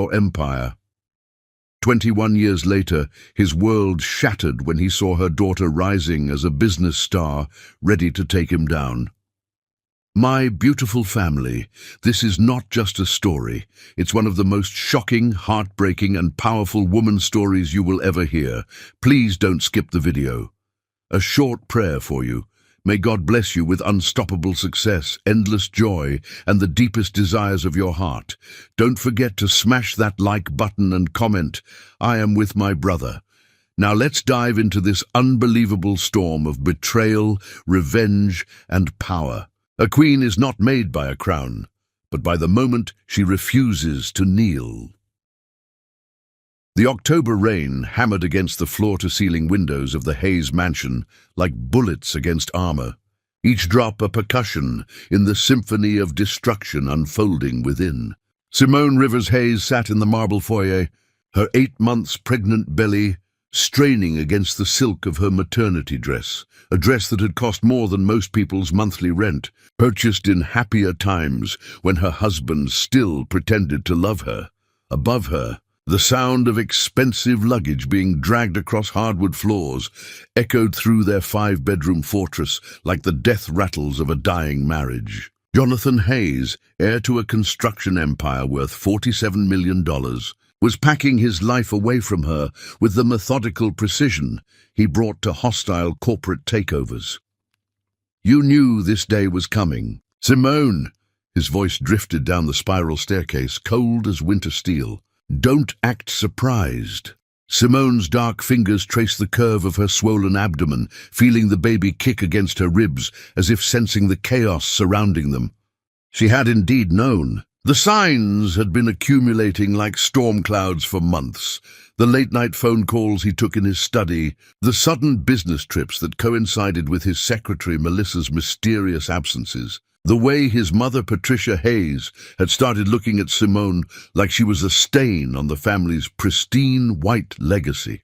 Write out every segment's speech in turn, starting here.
your empire." 21 years later, his world shattered when he saw her daughter rising as a business star, ready to take him down. My beautiful family, this is not just a story. It's one of the most shocking, heartbreaking, and powerful woman stories you will ever hear. Please don't skip the video. A short prayer for you. May God bless you with unstoppable success, endless joy, and the deepest desires of your heart. Don't forget to smash that like button and comment, "I am with my brother." Now let's dive into this unbelievable storm of betrayal, revenge, and power. A queen is not made by a crown, but by the moment she refuses to kneel. The October rain hammered against the floor-to-ceiling windows of the Hayes mansion like bullets against armor, each drop a percussion in the symphony of destruction unfolding within. Simone Rivers Hayes sat in the marble foyer, her 8 months pregnant belly straining against the silk of her maternity dress, a dress that had cost more than most people's monthly rent, purchased in happier times when her husband still pretended to love her. Above her, the sound of expensive luggage being dragged across hardwood floors echoed through their 5-bedroom fortress like the death rattles of a dying marriage. Jonathan Hayes, heir to a construction empire worth $47 million, was packing his life away from her with the methodical precision he brought to hostile corporate takeovers. "You knew this day was coming. Simone," his voice drifted down the spiral staircase, cold as winter steel. "Don't act surprised." Simone's dark fingers traced the curve of her swollen abdomen, feeling the baby kick against her ribs as if sensing the chaos surrounding them. She had indeed known. The signs had been accumulating like storm clouds for months. The late-night phone calls he took in his study, the sudden business trips that coincided with his secretary Melissa's mysterious absences, the way his mother Patricia Hayes had started looking at Simone like she was a stain on the family's pristine white legacy.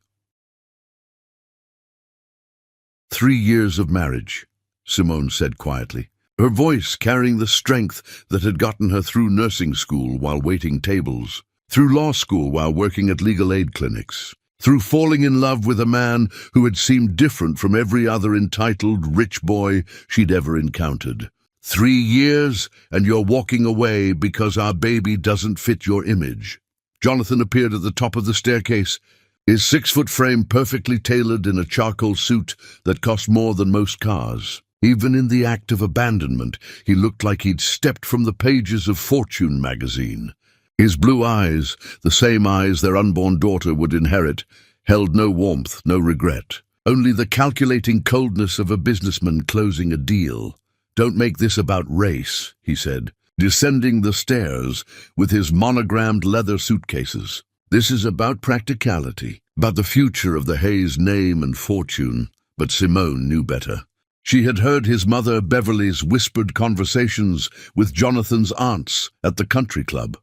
3 years of marriage, Simone said quietly, her voice carrying the strength that had gotten her through nursing school while waiting tables, through law school while working at legal aid clinics, through falling in love with a man who had seemed different from every other entitled rich boy she'd ever encountered. 3 years, and you're walking away because our baby doesn't fit your image. Jonathan appeared at the top of the staircase, his 6-foot frame perfectly tailored in a charcoal suit that cost more than most cars. Even in the act of abandonment, he looked like he'd stepped from the pages of Fortune magazine. His blue eyes, the same eyes their unborn daughter would inherit, held no warmth, no regret, only the calculating coldness of a businessman closing a deal. "Don't make this about race," he said, descending the stairs with his monogrammed leather suitcases. "This is about practicality, about the future of the Hayes name and fortune." But Simone knew better. She had heard his mother Beverly's whispered conversations with Jonathan's aunts at the country club.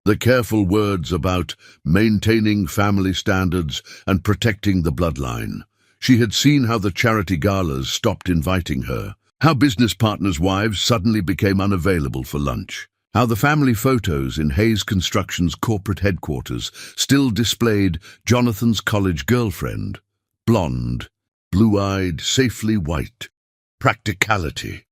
The careful words about maintaining family standards and protecting the bloodline. She had seen how the charity galas stopped inviting her, how business partners' wives suddenly became unavailable for lunch, how the family photos in Hayes Construction's corporate headquarters still displayed Jonathan's college girlfriend, blonde, blue-eyed, safely white. Practicality.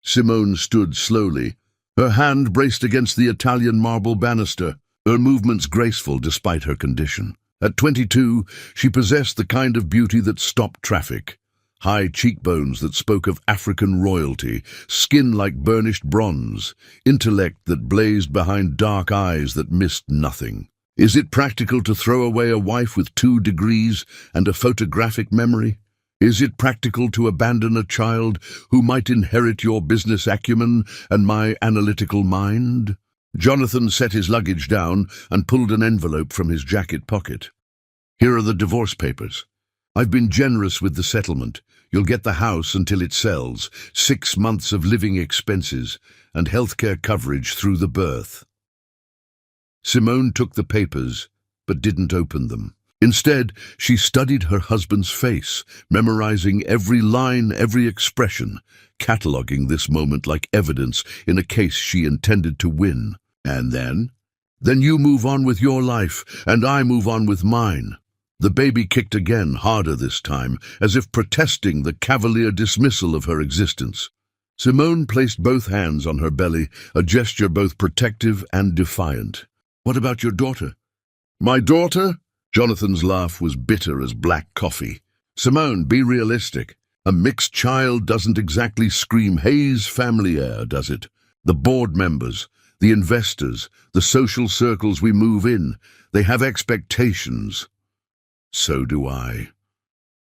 Simone stood slowly, her hand braced against the Italian marble banister, her movements graceful despite her condition. At 22, she possessed the kind of beauty that stopped traffic. High cheekbones that spoke of African royalty, skin like burnished bronze, intellect that blazed behind dark eyes that missed nothing. Is it practical to throw away a wife with 2 degrees and a photographic memory? Is it practical to abandon a child who might inherit your business acumen and my analytical mind? Jonathan set his luggage down and pulled an envelope from his jacket pocket. "Here are the divorce papers. I've been generous with the settlement. You'll get the house until it sells, 6 months of living expenses, and healthcare coverage through the birth." Simone took the papers, but didn't open them. Instead, she studied her husband's face, memorizing every line, every expression, cataloging this moment like evidence in a case she intended to win. And then, Then you move on with your life, and I move on with mine." The baby kicked again, harder this time, as if protesting the cavalier dismissal of her existence. Simone placed both hands on her belly, a gesture both protective and defiant. "What about your daughter?" "My daughter?" Jonathan's laugh was bitter as black coffee. "Simone, be realistic. A mixed child doesn't exactly scream Hayes family heir, does it? The board members, the investors, the social circles we move in, they have expectations." "So do I."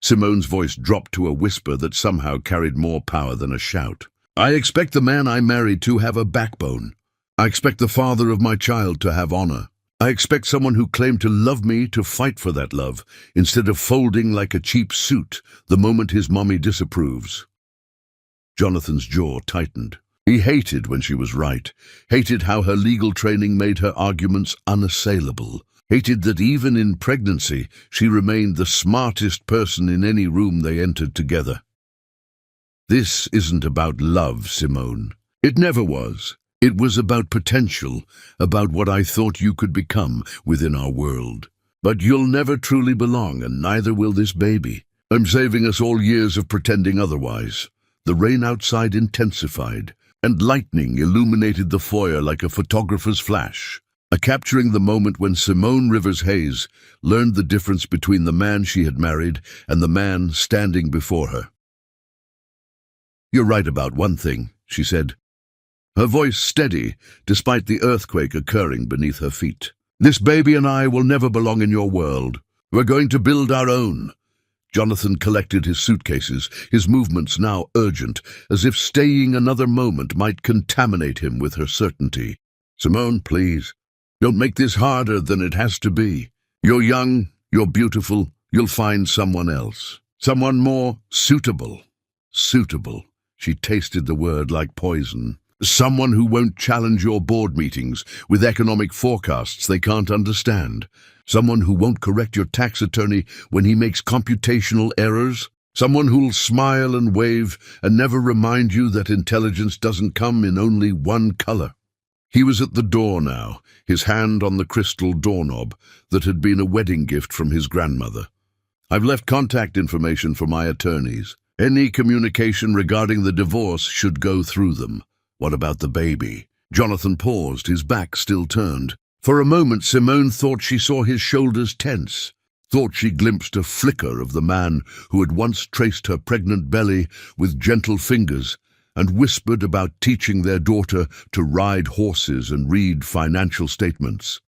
Simone's voice dropped to a whisper that somehow carried more power than a shout. "I expect the man I married to have a backbone. I expect the father of my child to have honor. I expect someone who claimed to love me to fight for that love, instead of folding like a cheap suit the moment his mommy disapproves." Jonathan's jaw tightened. He hated when she was right, hated how her legal training made her arguments unassailable, hated that even in pregnancy she remained the smartest person in any room they entered together. "This isn't about love, Simone. It never was. It was about potential, about what I thought you could become within our world. But you'll never truly belong, and neither will this baby. I'm saving us all years of pretending otherwise." The rain outside intensified, and lightning illuminated the foyer like a photographer's flash, capturing the moment when Simone Rivers Hayes learned the difference between the man she had married and the man standing before her. "You're right about one thing," she said, her voice steady despite the earthquake occurring beneath her feet. "This baby and I will never belong in your world. We're going to build our own." Jonathan collected his suitcases, his movements now urgent, as if staying another moment might contaminate him with her certainty. "Simone, please, don't make this harder than it has to be. You're young, you're beautiful, you'll find someone else. Someone more suitable." Suitable. She tasted the word like poison. "Someone who won't challenge your board meetings with economic forecasts they can't understand. Someone who won't correct your tax attorney when he makes computational errors. Someone who'll smile and wave and never remind you that intelligence doesn't come in only one color." He was at the door now, his hand on the crystal doorknob that had been a wedding gift from his grandmother. "I've left contact information for my attorneys. Any communication regarding the divorce should go through them. What about the baby?" Jonathan paused, his back still turned. For a moment Simone thought she saw his shoulders tense, thought she glimpsed a flicker of the man who had once traced her pregnant belly with gentle fingers and whispered about teaching their daughter to ride horses and read financial statements.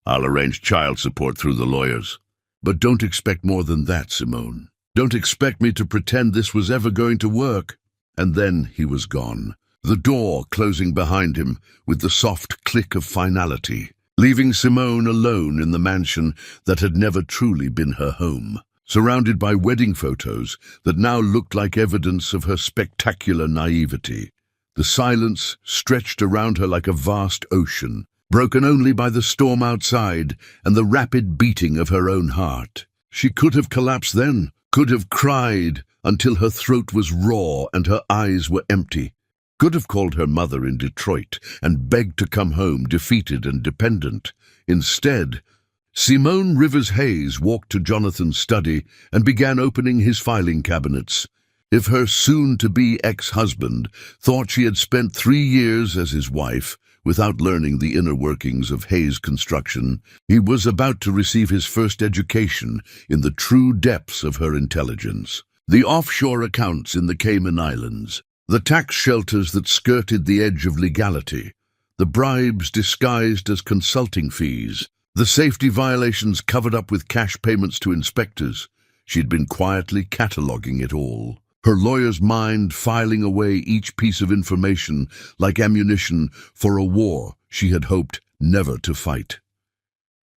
"I'll arrange child support through the lawyers. But don't expect more than that, Simone. Don't expect me to pretend this was ever going to work." And then he was gone, the door closing behind him with the soft click of finality, leaving Simone alone in the mansion that had never truly been her home, surrounded by wedding photos that now looked like evidence of her spectacular naivety. The silence stretched around her like a vast ocean, broken only by the storm outside and the rapid beating of her own heart. She could have collapsed then, could have cried until her throat was raw and her eyes were empty, could have called her mother in Detroit and begged to come home defeated and dependent. Instead, Simone Rivers Hayes walked to Jonathan's study and began opening his filing cabinets. If her soon-to-be ex-husband thought she had spent 3 years as his wife without learning the inner workings of Hayes Construction, he was about to receive his first education in the true depths of her intelligence. The offshore accounts in the Cayman Islands, the tax shelters that skirted the edge of legality, the bribes disguised as consulting fees, the safety violations covered up with cash payments to inspectors. She'd been quietly cataloguing it all, her lawyer's mind filing away each piece of information like ammunition for a war she had hoped never to fight.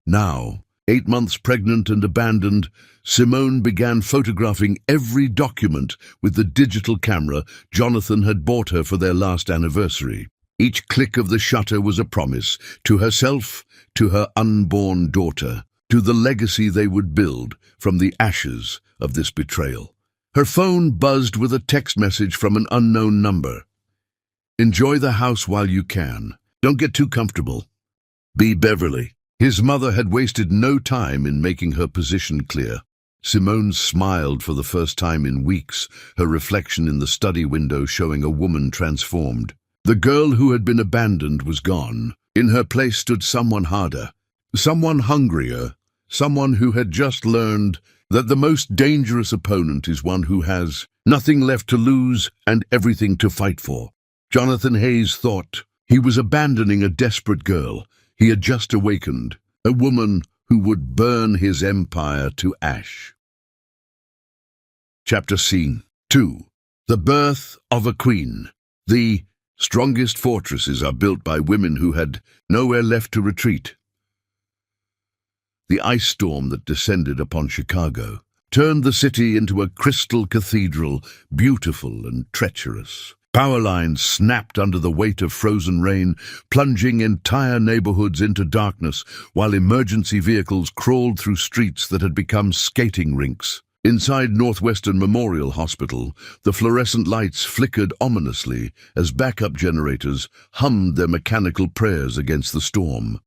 Now, 8 months pregnant and abandoned, Simone began photographing every document with the digital camera Jonathan had bought her for their last anniversary. Each click of the shutter was a promise, to herself, to her unborn daughter, to the legacy they would build from the ashes of this betrayal. Her phone buzzed with a text message from an unknown number. "Enjoy the house while you can. Don't get too comfortable." B. Beverly. His mother had wasted no time in making her position clear. Simone smiled for the first time in weeks, her reflection in the study window showing a woman transformed. The girl who had been abandoned was gone. In her place stood someone harder, someone hungrier, someone who had just learned that the most dangerous opponent is one who has nothing left to lose and everything to fight for. Jonathan Hayes thought he was abandoning a desperate girl he had just awakened, a woman who would burn his empire to ash. Chapter Scene 2. The Birth of a Queen. The strongest fortresses are built by women who had nowhere left to retreat. The ice storm that descended upon Chicago turned the city into a crystal cathedral, beautiful and treacherous. Power lines snapped under the weight of frozen rain, plunging entire neighborhoods into darkness, while emergency vehicles crawled through streets that had become skating rinks. Inside Northwestern Memorial Hospital, the fluorescent lights flickered ominously as backup generators hummed their mechanical prayers against the storm.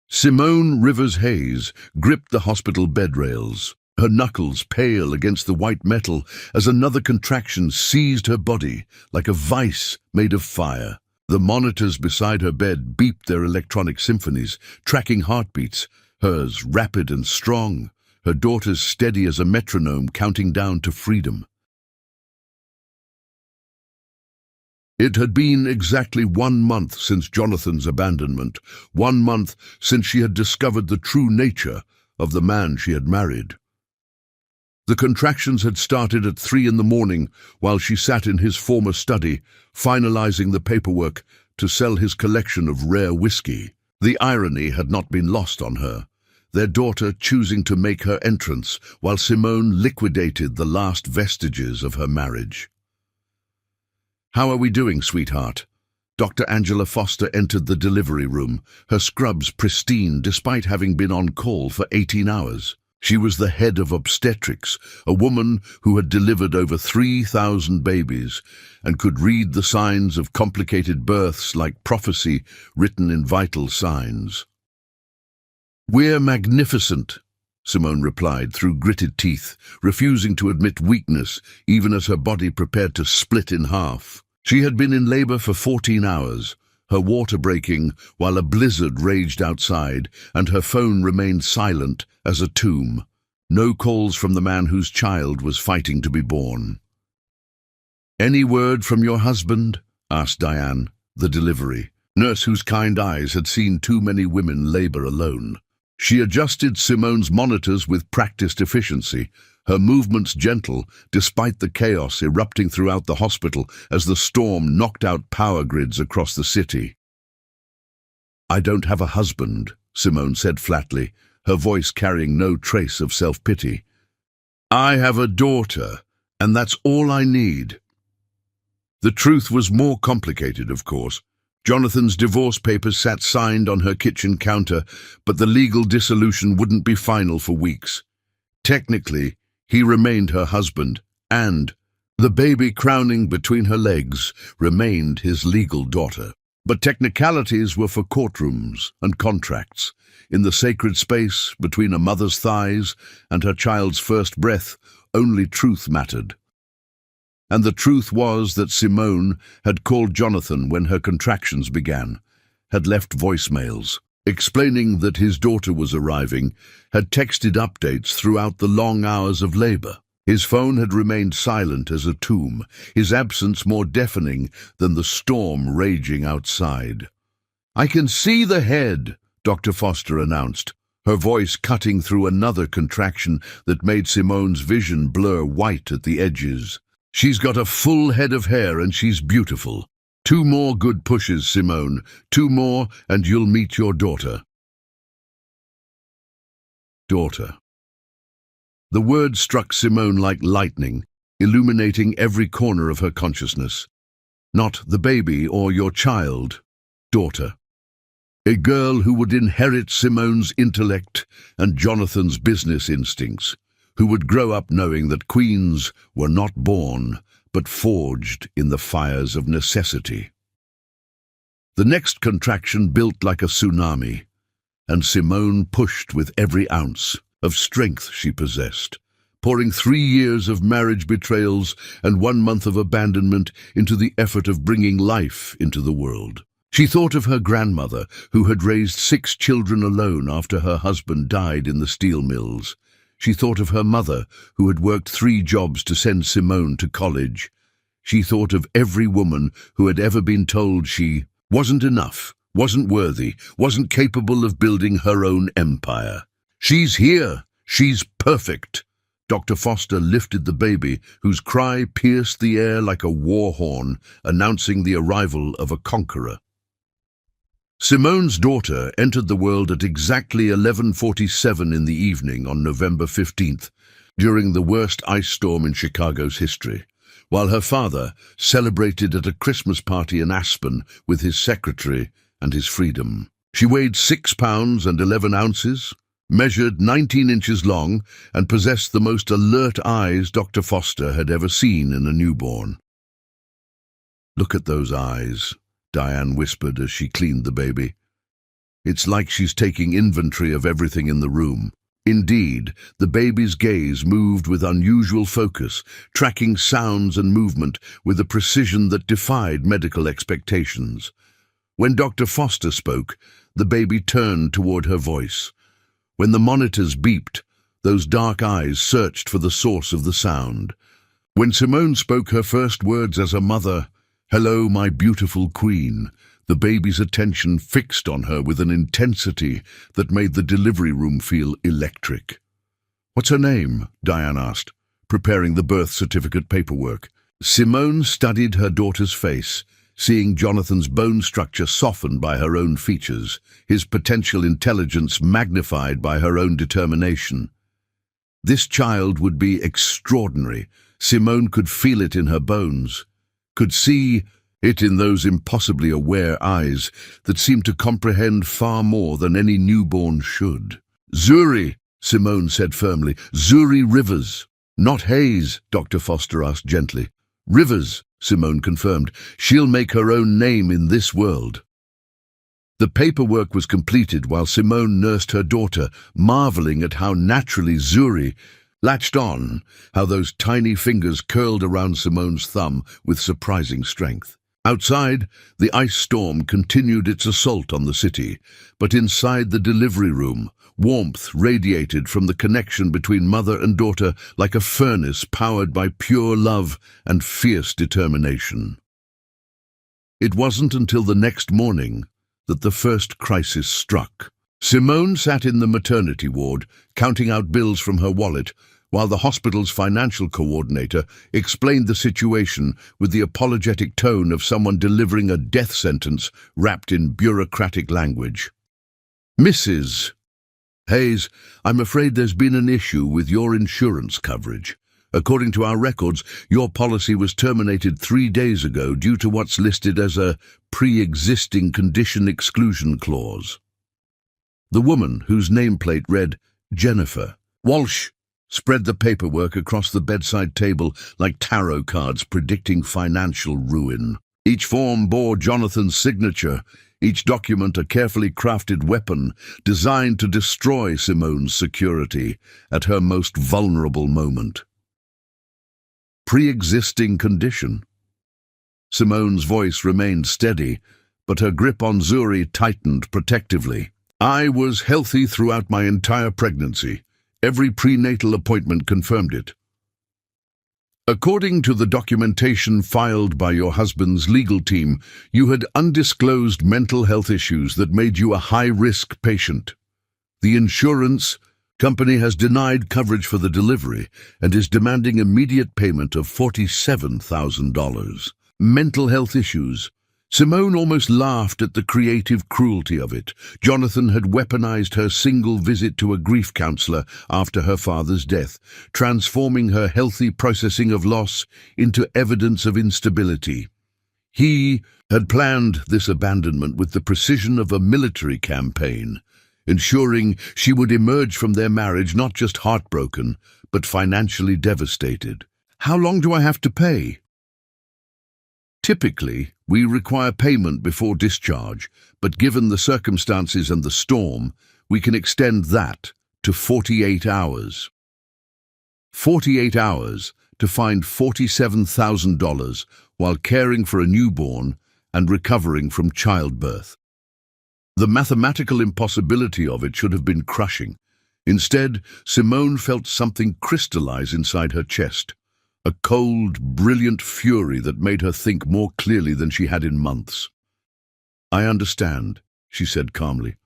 Simone Rivers Hayes gripped the hospital bed rails, her knuckles pale against the white metal as another contraction seized her body like a vice made of fire. The monitors beside her bed beeped their electronic symphonies, tracking heartbeats, hers rapid and strong, her daughter's steady as a metronome counting down to freedom. It had been exactly 1 month since Jonathan's abandonment, 1 month since she had discovered the true nature of the man she had married. The contractions had started at 3 in the morning while she sat in his former study, finalizing the paperwork to sell his collection of rare whiskey. The irony had not been lost on her, their daughter choosing to make her entrance while Simone liquidated the last vestiges of her marriage. "How are we doing, sweetheart?" Dr. Angela Foster entered the delivery room, her scrubs pristine despite having been on call for 18 hours. She was the head of obstetrics, a woman who had delivered over 3,000 babies and could read the signs of complicated births like prophecy written in vital signs. "We're magnificent," Simone replied through gritted teeth, refusing to admit weakness even as her body prepared to split in half. She had been in labor for 14 hours, her water breaking while a blizzard raged outside, and her phone remained silent as a tomb. No calls from the man whose child was fighting to be born. "Any word from your husband?" asked Diane, the delivery nurse whose kind eyes had seen too many women labor alone. She adjusted Simone's monitors with practiced efficiency, her movements gentle despite the chaos erupting throughout the hospital as the storm knocked out power grids across the city. "I don't have a husband," Simone said flatly, her voice carrying no trace of self-pity. "I have a daughter, and that's all I need." The truth was more complicated, of course. Jonathan's divorce papers sat signed on her kitchen counter, but the legal dissolution wouldn't be final for weeks. Technically, he remained her husband, and the baby crowning between her legs remained his legal daughter. But technicalities were for courtrooms and contracts. In the sacred space between a mother's thighs and her child's first breath, only truth mattered. And the truth was that Simone had called Jonathan when her contractions began, had left voicemails, explaining that his daughter was arriving, had texted updates throughout the long hours of labor. His phone had remained silent as a tomb, his absence more deafening than the storm raging outside. "I can see the head," Dr. Foster announced, her voice cutting through another contraction that made Simone's vision blur white at the edges. "She's got a full head of hair and she's beautiful. 2 more good pushes, Simone. 2 more and you'll meet your daughter." Daughter. The word struck Simone like lightning, illuminating every corner of her consciousness. Not the baby or your child. Daughter. A girl who would inherit Simone's intellect and Jonathan's business instincts, who would grow up knowing that queens were not born, but forged in the fires of necessity. The next contraction built like a tsunami, and Simone pushed with every ounce of strength she possessed, pouring 3 years of marriage betrayals and 1 month of abandonment into the effort of bringing life into the world. She thought of her grandmother, who had raised 6 children alone after her husband died in the steel mills. She thought of her mother, who had worked 3 jobs to send Simone to college. She thought of every woman who had ever been told she wasn't enough, wasn't worthy, wasn't capable of building her own empire. "She's here! She's perfect!" Dr. Foster lifted the baby, whose cry pierced the air like a war horn, announcing the arrival of a conqueror. Simone's daughter entered the world at exactly 11:47 in the evening on November 15th, during the worst ice storm in Chicago's history, while her father celebrated at a Christmas party in Aspen with his secretary and his freedom. She weighed 6 pounds and 11 ounces, measured 19 inches long, and possessed the most alert eyes Dr. Foster had ever seen in a newborn. "Look at those eyes," Diane whispered as she cleaned the baby. "It's like she's taking inventory of everything in the room." Indeed, the baby's gaze moved with unusual focus, tracking sounds and movement with a precision that defied medical expectations. When Dr. Foster spoke, the baby turned toward her voice. When the monitors beeped, those dark eyes searched for the source of the sound. When Simone spoke her first words as a mother, "Hello, my beautiful queen," the baby's attention fixed on her with an intensity that made the delivery room feel electric. "What's her name?" Diane asked, preparing the birth certificate paperwork. Simone studied her daughter's face, seeing Jonathan's bone structure softened by her own features, his potential intelligence magnified by her own determination. This child would be extraordinary. Simone could feel it in her bones, could see it in those impossibly aware eyes that seemed to comprehend far more than any newborn should. "Zuri," Simone said firmly. "Zuri Rivers." "Not Hayes," Dr. Foster asked gently. "Rivers," Simone confirmed. "She'll make her own name in this world." The paperwork was completed while Simone nursed her daughter, marveling at how naturally Zuri latched on, how those tiny fingers curled around Simone's thumb with surprising strength. Outside, the ice storm continued its assault on the city, but inside the delivery room, warmth radiated from the connection between mother and daughter like a furnace powered by pure love and fierce determination. It wasn't until the next morning that the first crisis struck. Simone sat in the maternity ward, counting out bills from her wallet, while the hospital's financial coordinator explained the situation with the apologetic tone of someone delivering a death sentence wrapped in bureaucratic language. "Mrs. Hayes, I'm afraid there's been an issue with your insurance coverage. According to our records, your policy was terminated 3 days ago due to what's listed as a pre-existing condition exclusion clause." The woman, whose nameplate read Jennifer Walsh, spread the paperwork across the bedside table like tarot cards predicting financial ruin. Each form bore Jonathan's signature, each document a carefully crafted weapon designed to destroy Simone's security at her most vulnerable moment. Pre-existing condition. Simone's voice remained steady, but her grip on Zuri tightened protectively. "I was healthy throughout my entire pregnancy. Every prenatal appointment confirmed it. According to the documentation filed by your husband's legal team, you had undisclosed mental health issues that made you a high-risk patient. The insurance company has denied coverage for the delivery and is demanding immediate payment of $47,000. Mental health issues. Simone almost laughed at the creative cruelty of it. Jonathan had weaponized her single visit to a grief counselor after her father's death, transforming her healthy processing of loss into evidence of instability. He had planned this abandonment with the precision of a military campaign, ensuring she would emerge from their marriage not just heartbroken, but financially devastated. "How long do I have to pay?" Typically, we require payment before discharge, but given the circumstances and the storm, we can extend that to 48 hours. 48 hours to find $47,000 while caring for a newborn and recovering from childbirth. The mathematical impossibility of it should have been crushing. Instead, Simone felt something crystallize inside her chest, a cold, brilliant fury that made her think more clearly than she had in months. "I understand," she said calmly.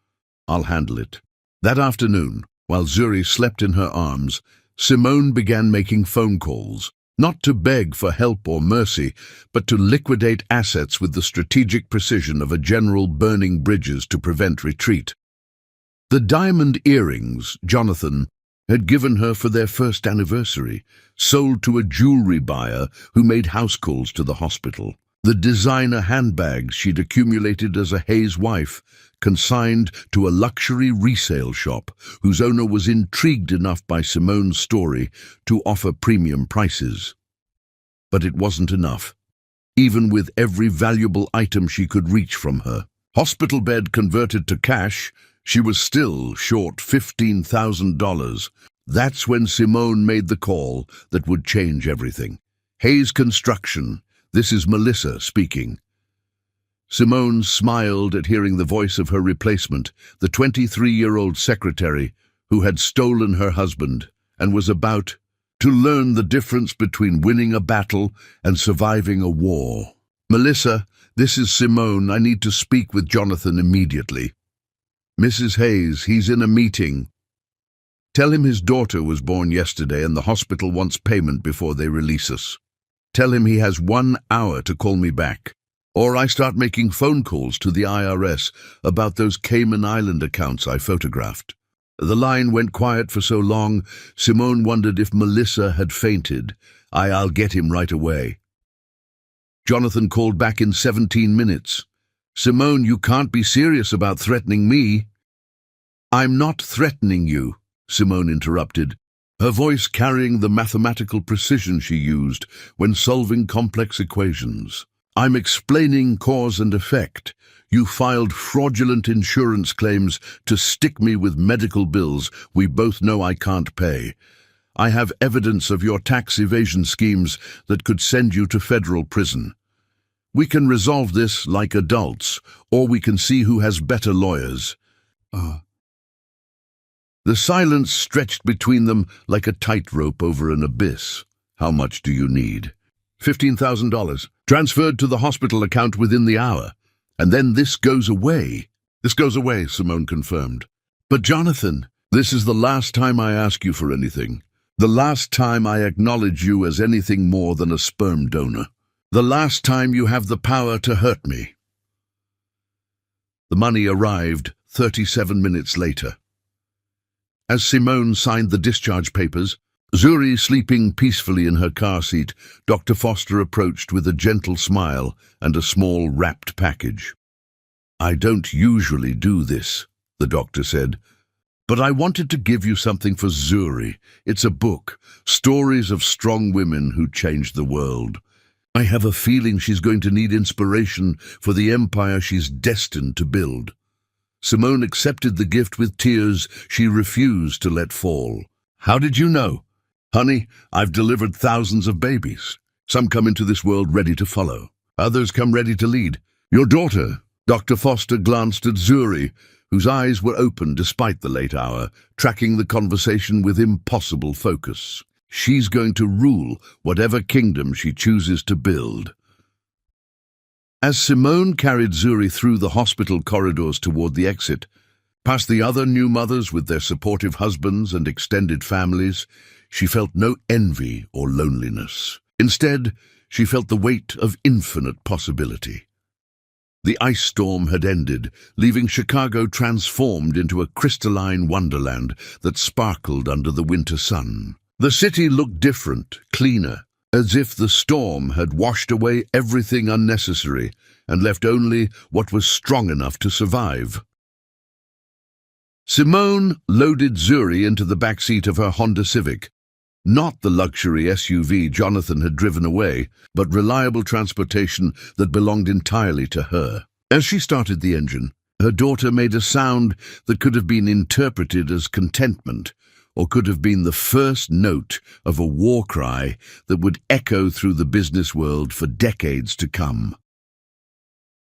"I'll handle it." That afternoon, while Zuri slept in her arms, Simone began making phone calls, not to beg for help or mercy, but to liquidate assets with the strategic precision of a general burning bridges to prevent retreat. The diamond earrings Jonathan had given her for their first anniversary, sold to a jewelry buyer who made house calls to the hospital. The designer handbags she'd accumulated as a Hayes wife, consigned to a luxury resale shop whose owner was intrigued enough by Simone's story to offer premium prices. But it wasn't enough, even with every valuable item she could reach from her hospital bed converted to cash. She was still short $15,000. That's when Simone made the call that would change everything. "Hayes Construction, this is Melissa speaking." Simone smiled at hearing the voice of her replacement, the 23-year-old secretary who had stolen her husband and was about to learn the difference between winning a battle and surviving a war. "Melissa, this is Simone. I need to speak with Jonathan immediately." "Mrs. Hayes, he's in a meeting. Tell him his daughter was born yesterday and the hospital wants payment before they release us. Tell him he has 1 hour to call me back, or I start making phone calls to the IRS about those Cayman Island accounts I photographed." The line went quiet for so long, Simone wondered if Melissa had fainted. "I'll get him right away." Jonathan called back in 17 minutes. "Simone, you can't be serious about threatening me." "I'm not threatening you," Simone interrupted, her voice carrying the mathematical precision she used when solving complex equations. "I'm explaining cause and effect. You filed fraudulent insurance claims to stick me with medical bills we both know I can't pay. I have evidence of your tax evasion schemes that could send you to federal prison. We can resolve this like adults, or we can see who has better lawyers." The silence stretched between them like a tightrope over an abyss. "How much do you need?" $15,000, transferred to the hospital account within the hour. "And then this goes away." "This goes away," Simone confirmed. "But Jonathan, this is the last time I ask you for anything. The last time I acknowledge you as anything more than a sperm donor. The last time you have the power to hurt me." The money arrived 37 minutes later. As Simone signed the discharge papers, Zuri sleeping peacefully in her car seat, Dr. Foster approached with a gentle smile and a small wrapped package. "I don't usually do this," the doctor said, "but I wanted to give you something for Zuri. It's a book, stories of strong women who changed the world. I have a feeling she's going to need inspiration for the empire she's destined to build." Simone accepted the gift with tears she refused to let fall. "How did you know?" "Honey, I've delivered thousands of babies. Some come into this world ready to follow. Others come ready to lead. Your daughter." Dr. Foster glanced at Zuri, whose eyes were open despite the late hour, tracking the conversation with impossible focus. "She's going to rule whatever kingdom she chooses to build." As Simone carried Zuri through the hospital corridors toward the exit, past the other new mothers with their supportive husbands and extended families, she felt no envy or loneliness. Instead, she felt the weight of infinite possibility. The ice storm had ended, leaving Chicago transformed into a crystalline wonderland that sparkled under the winter sun. The city looked different, cleaner, as if the storm had washed away everything unnecessary and left only what was strong enough to survive. Simone loaded Zuri into the back seat of her Honda Civic, Not the luxury SUV Jonathan had driven away, but reliable transportation that belonged entirely to her. As she started the engine, her daughter made a sound that could have been interpreted as contentment, or could have been the first note of a war cry that would echo through the business world for decades to come.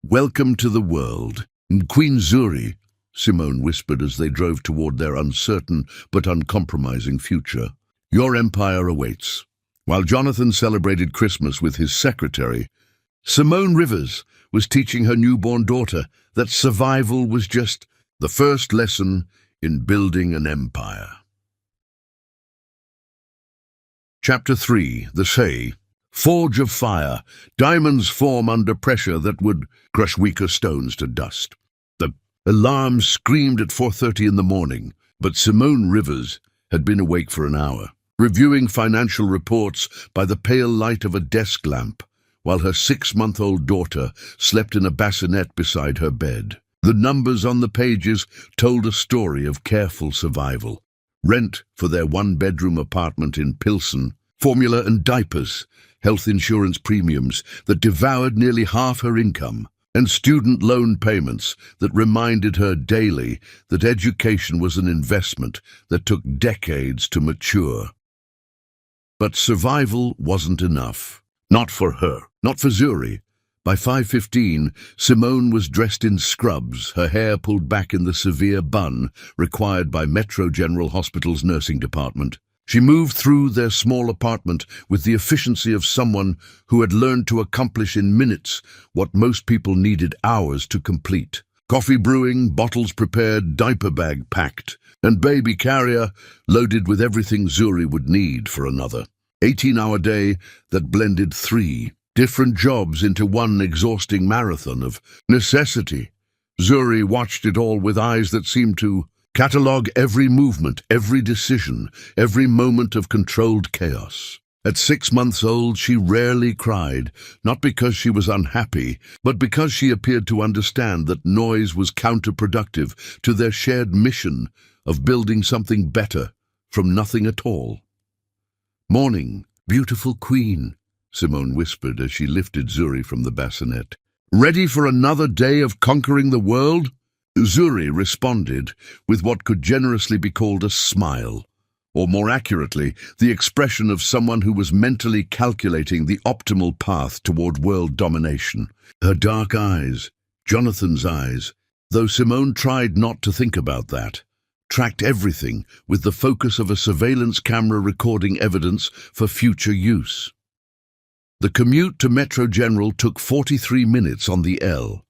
"Welcome to the world, Queen Zuri," Simone whispered as they drove toward their uncertain but uncompromising future. "Your empire awaits." While Jonathan celebrated Christmas with his secretary, Simone Rivers was teaching her newborn daughter that survival was just the first lesson in building an empire. Chapter 3. The Say. Forge of fire. Diamonds form under pressure that would crush weaker stones to dust. The alarm screamed at 4:30 in the morning, but Simone Rivers had been awake for an hour, reviewing financial reports by the pale light of a desk lamp, while her 6-month-old daughter slept in a bassinet beside her bed. The numbers on the pages told a story of careful survival. Rent for their 1-bedroom apartment in Pilsen, formula and diapers, health insurance premiums that devoured nearly half her income, and student loan payments that reminded her daily that education was an investment that took decades to mature. But survival wasn't enough. Not for her, not for Zuri. By 5:15, Simone was dressed in scrubs, her hair pulled back in the severe bun required by Metro General Hospital's nursing department. She moved through their small apartment with the efficiency of someone who had learned to accomplish in minutes what most people needed hours to complete. Coffee brewing, bottles prepared, diaper bag packed, and baby carrier loaded with everything Zuri would need for another 18-hour day that blended 3 different jobs into one exhausting marathon of necessity. Zuri watched it all with eyes that seemed to catalogue every movement, every decision, every moment of controlled chaos. At 6 months old, she rarely cried, not because she was unhappy, but because she appeared to understand that noise was counterproductive to their shared mission of building something better from nothing at all. "Morning, beautiful queen," Simone whispered as she lifted Zuri from the bassinet. "Ready for another day of conquering the world?" Zuri responded with what could generously be called a smile, or more accurately, the expression of someone who was mentally calculating the optimal path toward world domination. Her dark eyes, Jonathan's eyes, though Simone tried not to think about that, tracked everything with the focus of a surveillance camera recording evidence for future use. The commute to Metro General took 43 minutes on the L,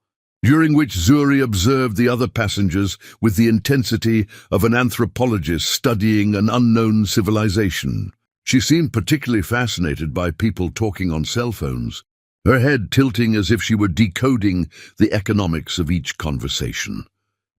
during which Zuri observed the other passengers with the intensity of an anthropologist studying an unknown civilization. She seemed particularly fascinated by people talking on cell phones, her head tilting as if she were decoding the economics of each conversation.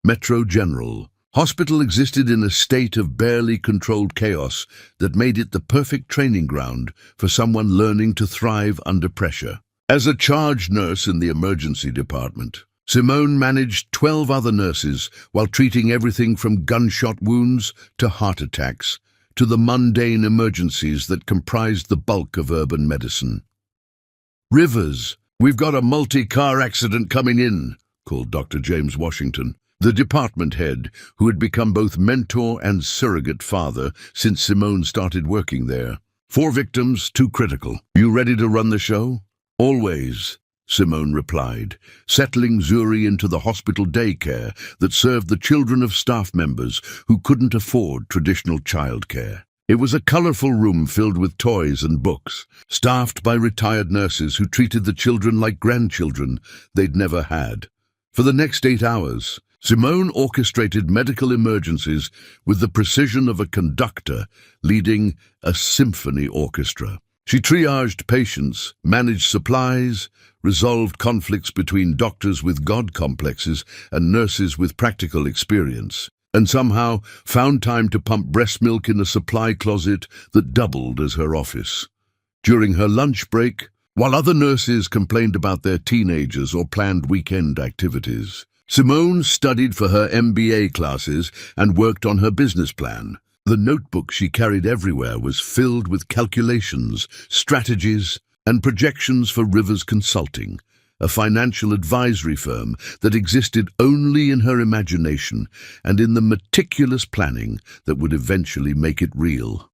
Metro General Hospital existed in a state of barely controlled chaos that made it the perfect training ground for someone learning to thrive under pressure. As a charge nurse in the emergency department, Simone managed 12 other nurses while treating everything from gunshot wounds to heart attacks to the mundane emergencies that comprised the bulk of urban medicine. "Rivers, we've got a multi-car accident coming in," called Dr. James Washington, the department head who had become both mentor and surrogate father since Simone started working there. 4 victims, 2 critical. "You ready to run the show?" "Always," Simone replied, settling Zuri into the hospital daycare that served the children of staff members who couldn't afford traditional childcare. It was a colorful room filled with toys and books, staffed by retired nurses who treated the children like grandchildren they'd never had. For the next 8 hours, Simone orchestrated medical emergencies with the precision of a conductor leading a symphony orchestra. She triaged patients, managed supplies, resolved conflicts between doctors with God complexes and nurses with practical experience, and somehow found time to pump breast milk in a supply closet that doubled as her office. During her lunch break, while other nurses complained about their teenagers or planned weekend activities, Simone studied for her MBA classes and worked on her business plan. The notebook she carried everywhere was filled with calculations, strategies, and projections for Rivers Consulting, a financial advisory firm that existed only in her imagination and in the meticulous planning that would eventually make it real.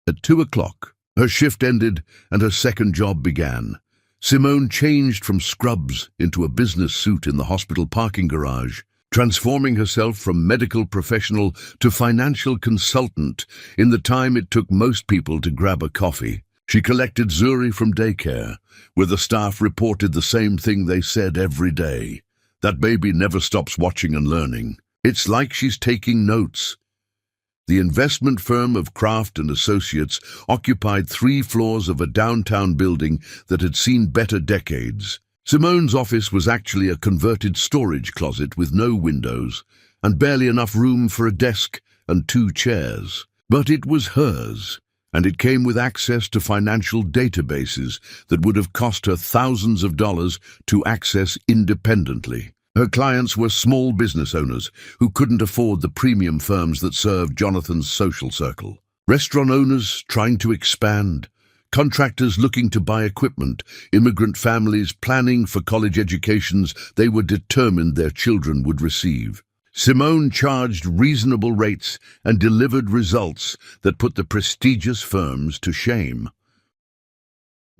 At 2 o'clock, her shift ended and her second job began. Simone changed from scrubs into a business suit in the hospital parking garage, transforming herself from medical professional to financial consultant in the time it took most people to grab a coffee. She collected Zuri from daycare, where the staff reported the same thing they said every day. That baby never stops watching and learning. It's like she's taking notes. The investment firm of Kraft and Associates occupied 3 floors of a downtown building that had seen better decades. Simone's office was actually a converted storage closet with no windows and barely enough room for a desk and 2 chairs. But it was hers, and it came with access to financial databases that would have cost her thousands of dollars to access independently. Her clients were small business owners who couldn't afford the premium firms that served Jonathan's social circle. Restaurant owners trying to expand, contractors looking to buy equipment, immigrant families planning for college educations they were determined their children would receive. Simone charged reasonable rates and delivered results that put the prestigious firms to shame.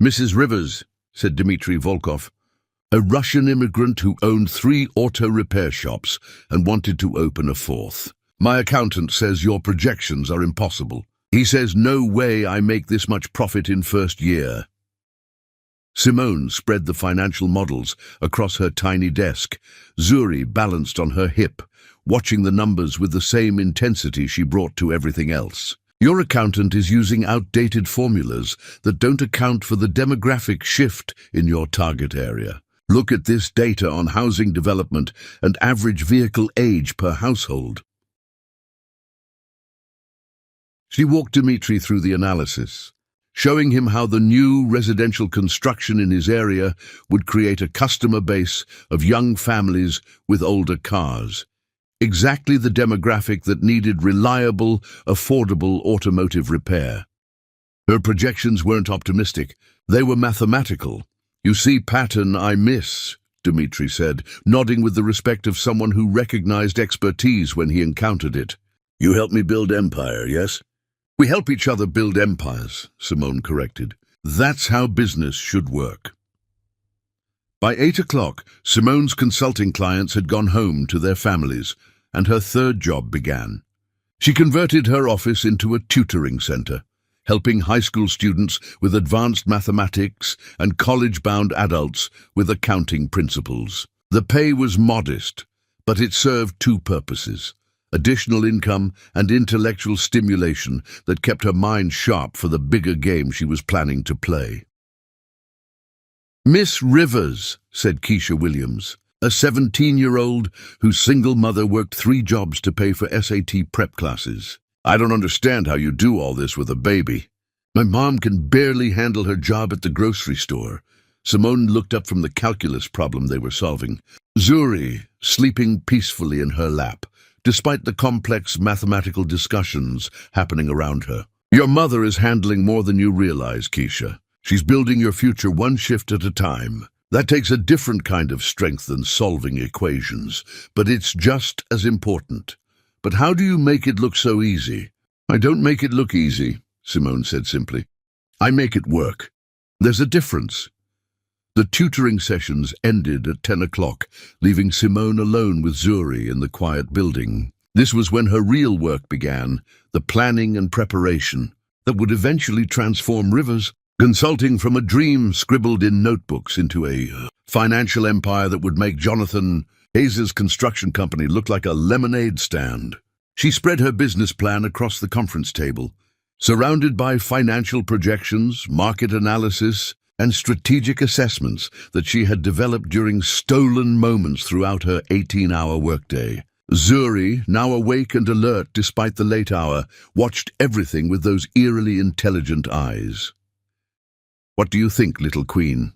"Mrs. Rivers," said Dmitry Volkov, a Russian immigrant who owned 3 auto repair shops and wanted to open a 4th. "My accountant says your projections are impossible. He says no way I make this much profit in first year." Simone spread the financial models across her tiny desk. Zuri balanced on her hip, watching the numbers with the same intensity she brought to everything else. "Your accountant is using outdated formulas that don't account for the demographic shift in your target area. Look at this data on housing development and average vehicle age per household." She walked Dmitry through the analysis, showing him how the new residential construction in his area would create a customer base of young families with older cars. Exactly the demographic that needed reliable, affordable automotive repair. Her projections weren't optimistic, they were mathematical. "You see pattern I miss," Dmitry said, nodding with the respect of someone who recognized expertise when he encountered it. "You help me build empire, yes?" "We help each other build empires," Simone corrected. "That's how business should work." By 8 o'clock, Simone's consulting clients had gone home to their families, and her third job began. She converted her office into a tutoring center, helping high school students with advanced mathematics and college-bound adults with accounting principles. The pay was modest, but it served 2 purposes: additional income and intellectual stimulation that kept her mind sharp for the bigger game she was planning to play. "Miss Rivers," said Keisha Williams, a 17-year-old whose single mother worked 3 jobs to pay for SAT prep classes. "I don't understand how you do all this with a baby." "My mom can barely handle her job at the grocery store." Simone looked up from the calculus problem they were solving. Zuri, sleeping peacefully in her lap, despite the complex mathematical discussions happening around her. "Your mother is handling more than you realize, Keisha. She's building your future one shift at a time. That takes a different kind of strength than solving equations, but it's just as important. But how do you make it look so easy?" "I don't make it look easy," Simone said simply. "I make it work. There's a difference." The tutoring sessions ended at 10 o'clock, leaving Simone alone with Zuri in the quiet building. This was when her real work began, the planning and preparation that would eventually transform Rivers Consulting from a dream scribbled in notebooks into a financial empire that would make Jonathan Hayes' construction company look like a lemonade stand. She spread her business plan across the conference table, surrounded by financial projections, market analysis, and strategic assessments that she had developed during stolen moments throughout her 18-hour workday. Zuri, now awake and alert despite the late hour, watched everything with those eerily intelligent eyes. "What do you think, little queen?"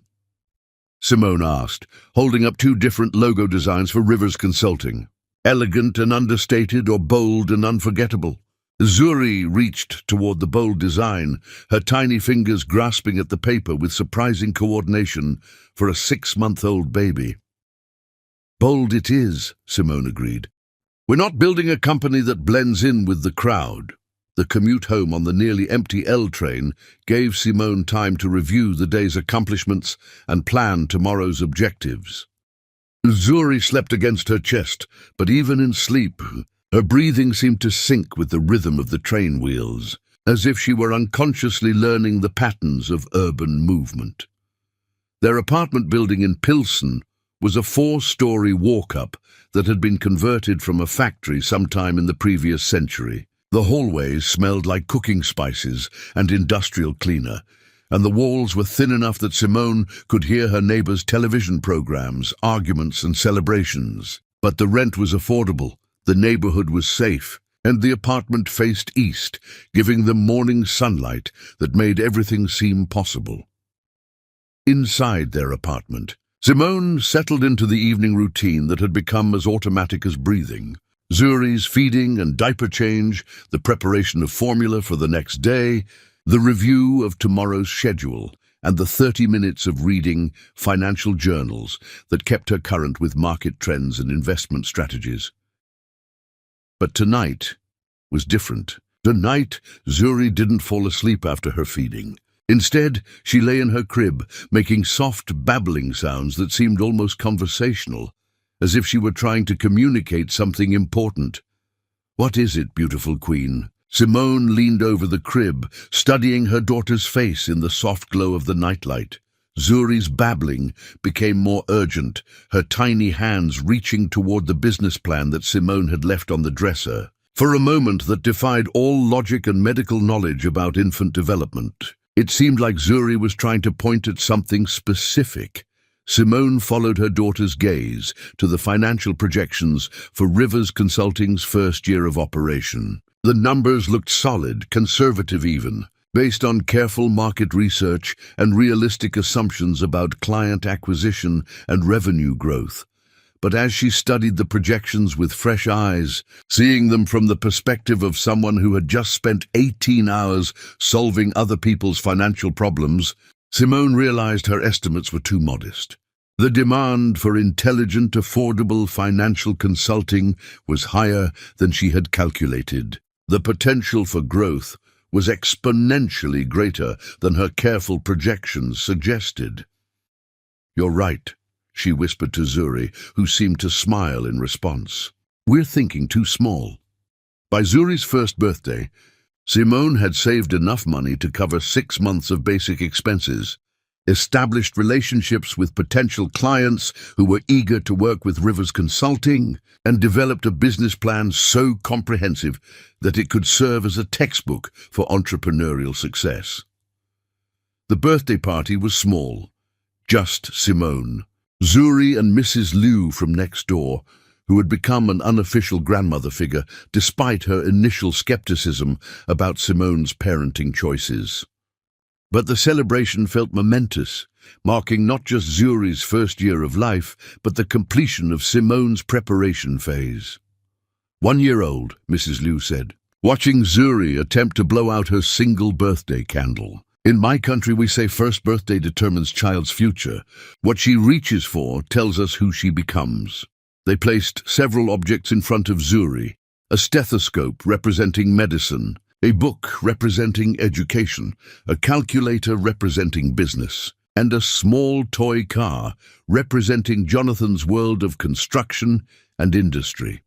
Simone asked, holding up 2 different logo designs for Rivers Consulting. elegant and understated or bold and unforgettable. Zuri reached toward the bold design, her tiny fingers grasping at the paper with surprising coordination for a 6-month-old baby. "Bold it is," Simone agreed. "We're not building a company that blends in with the crowd." The commute home on the nearly empty L train gave Simone time to review the day's accomplishments and plan tomorrow's objectives. Zuri slept against her chest, but even in sleep, her breathing seemed to sync with the rhythm of the train wheels, as if she were unconsciously learning the patterns of urban movement. Their apartment building in Pilsen was a 4-story walk-up that had been converted from a factory sometime in the previous century. The hallways smelled like cooking spices and industrial cleaner, and the walls were thin enough that Simone could hear her neighbors' television programs, arguments and celebrations. But the rent was affordable, the neighborhood was safe, and the apartment faced east, giving them morning sunlight that made everything seem possible. Inside their apartment, Simone settled into the evening routine that had become as automatic as breathing. Zuri's feeding and diaper change, the preparation of formula for the next day, the review of tomorrow's schedule, and the 30 minutes of reading financial journals that kept her current with market trends and investment strategies. But tonight was different. Tonight, Zuri didn't fall asleep after her feeding. Instead, she lay in her crib, making soft, babbling sounds that seemed almost conversational, as if she were trying to communicate something important. "What is it, beautiful queen?" Simone leaned over the crib, studying her daughter's face in the soft glow of the nightlight. Zuri's babbling became more urgent, her tiny hands reaching toward the business plan that Simone had left on the dresser. For a moment that defied all logic and medical knowledge about infant development, it seemed like Zuri was trying to point at something specific. Simone followed her daughter's gaze to the financial projections for Rivers Consulting's first year of operation. The numbers looked solid, conservative even, based on careful market research and realistic assumptions about client acquisition and revenue growth. But as she studied the projections with fresh eyes, seeing them from the perspective of someone who had just spent 18 hours solving other people's financial problems, Simone realized her estimates were too modest. The demand for intelligent, affordable financial consulting was higher than she had calculated. The potential for growth was exponentially greater than her careful projections suggested. "You're right," she whispered to Zuri, who seemed to smile in response. "We're thinking too small." By Zuri's first birthday, Simone had saved enough money to cover 6 months of basic expenses, established relationships with potential clients who were eager to work with Rivers Consulting, and developed a business plan so comprehensive that it could serve as a textbook for entrepreneurial success. The birthday party was small, just Simone, Zuri and Mrs. Liu from next door, who had become an unofficial grandmother figure despite her initial skepticism about Simone's parenting choices. But the celebration felt momentous, marking not just Zuri's first year of life, but the completion of Simone's preparation phase. 1 year old, Mrs. Liu said, watching Zuri attempt to blow out her single birthday candle. "In my country we say first birthday determines child's future. What she reaches for tells us who she becomes." They placed several objects in front of Zuri, a stethoscope representing medicine, a book representing education, a calculator representing business, and a small toy car representing Jonathan's world of construction and industry.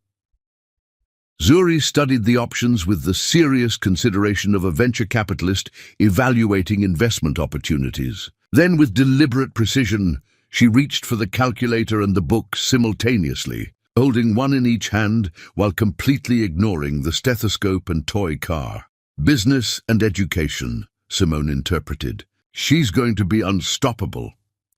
Zuri studied the options with the serious consideration of a venture capitalist evaluating investment opportunities. Then, with deliberate precision, she reached for the calculator and the book simultaneously, holding one in each hand while completely ignoring the stethoscope and toy car. "Business and education," Simone interpreted. "She's going to be unstoppable,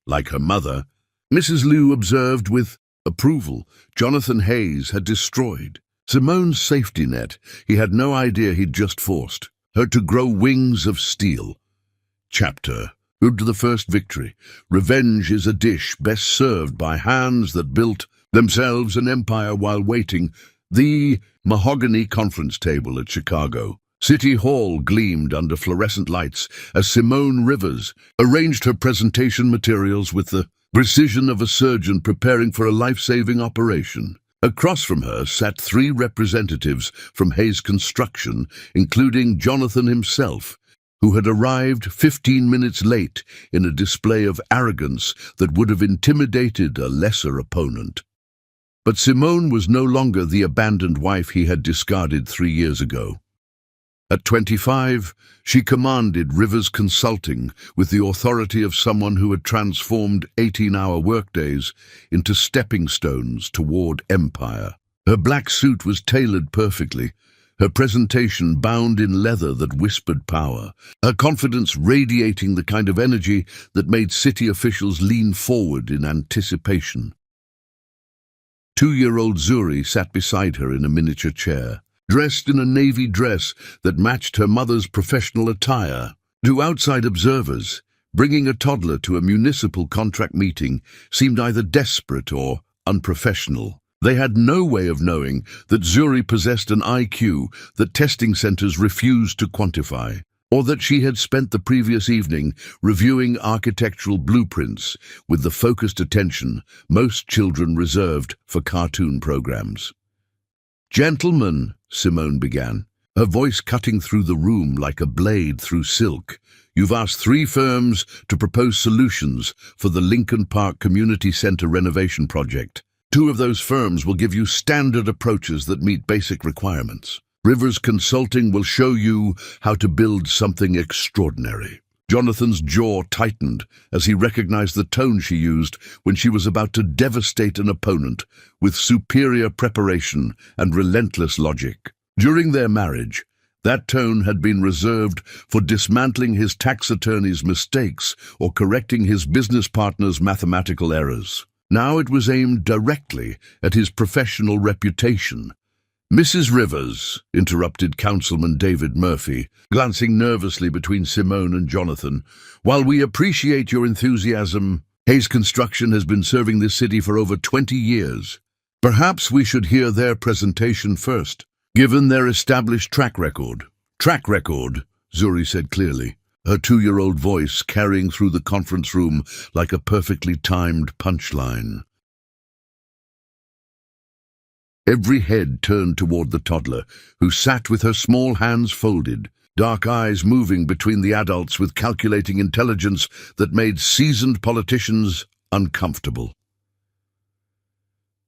like her mother." Mrs. Liu observed with approval. Jonathan Hayes had destroyed Simone's safety net. He had no idea he'd just forced her to grow wings of steel. Chapter: Good to the first victory. Revenge is a dish best served by hands that built themselves an empire while waiting. The mahogany conference table at Chicago City Hall gleamed under fluorescent lights as Simone Rivers arranged her presentation materials with the precision of a surgeon preparing for a life-saving operation. Across from her sat 3 representatives from Hayes Construction, including Jonathan himself, who had arrived 15 minutes late in a display of arrogance that would have intimidated a lesser opponent. But Simone was no longer the abandoned wife he had discarded 3 years ago. At 25, she commanded Rivers Consulting with the authority of someone who had transformed 18-hour workdays into stepping stones toward empire. Her black suit was tailored perfectly, her presentation bound in leather that whispered power, her confidence radiating the kind of energy that made city officials lean forward in anticipation. 2-year-old Zuri sat beside her in a miniature chair, dressed in a navy dress that matched her mother's professional attire. To outside observers, bringing a toddler to a municipal contract meeting seemed either desperate or unprofessional. They had no way of knowing that Zuri possessed an IQ that testing centers refused to quantify, or that she had spent the previous evening reviewing architectural blueprints with the focused attention most children reserved for cartoon programs. "Gentlemen," Simone began, her voice cutting through the room like a blade through silk, "you've asked 3 firms to propose solutions for the Lincoln Park Community Center renovation project. 2 of those firms will give you standard approaches that meet basic requirements. Rivers Consulting will show you how to build something extraordinary." Jonathan's jaw tightened as he recognized the tone she used when she was about to devastate an opponent with superior preparation and relentless logic. During their marriage, that tone had been reserved for dismantling his tax attorney's mistakes or correcting his business partner's mathematical errors. Now it was aimed directly at his professional reputation. "Mrs. Rivers," interrupted Councilman David Murphy, glancing nervously between Simone and Jonathan, "while we appreciate your enthusiasm, Hayes Construction has been serving this city for over 20 years. Perhaps we should hear their presentation first, given their established track record." "Track record," Zuri said clearly, her 2-year-old voice carrying through the conference room like a perfectly timed punchline. Every head turned toward the toddler, who sat with her small hands folded, dark eyes moving between the adults with calculating intelligence that made seasoned politicians uncomfortable.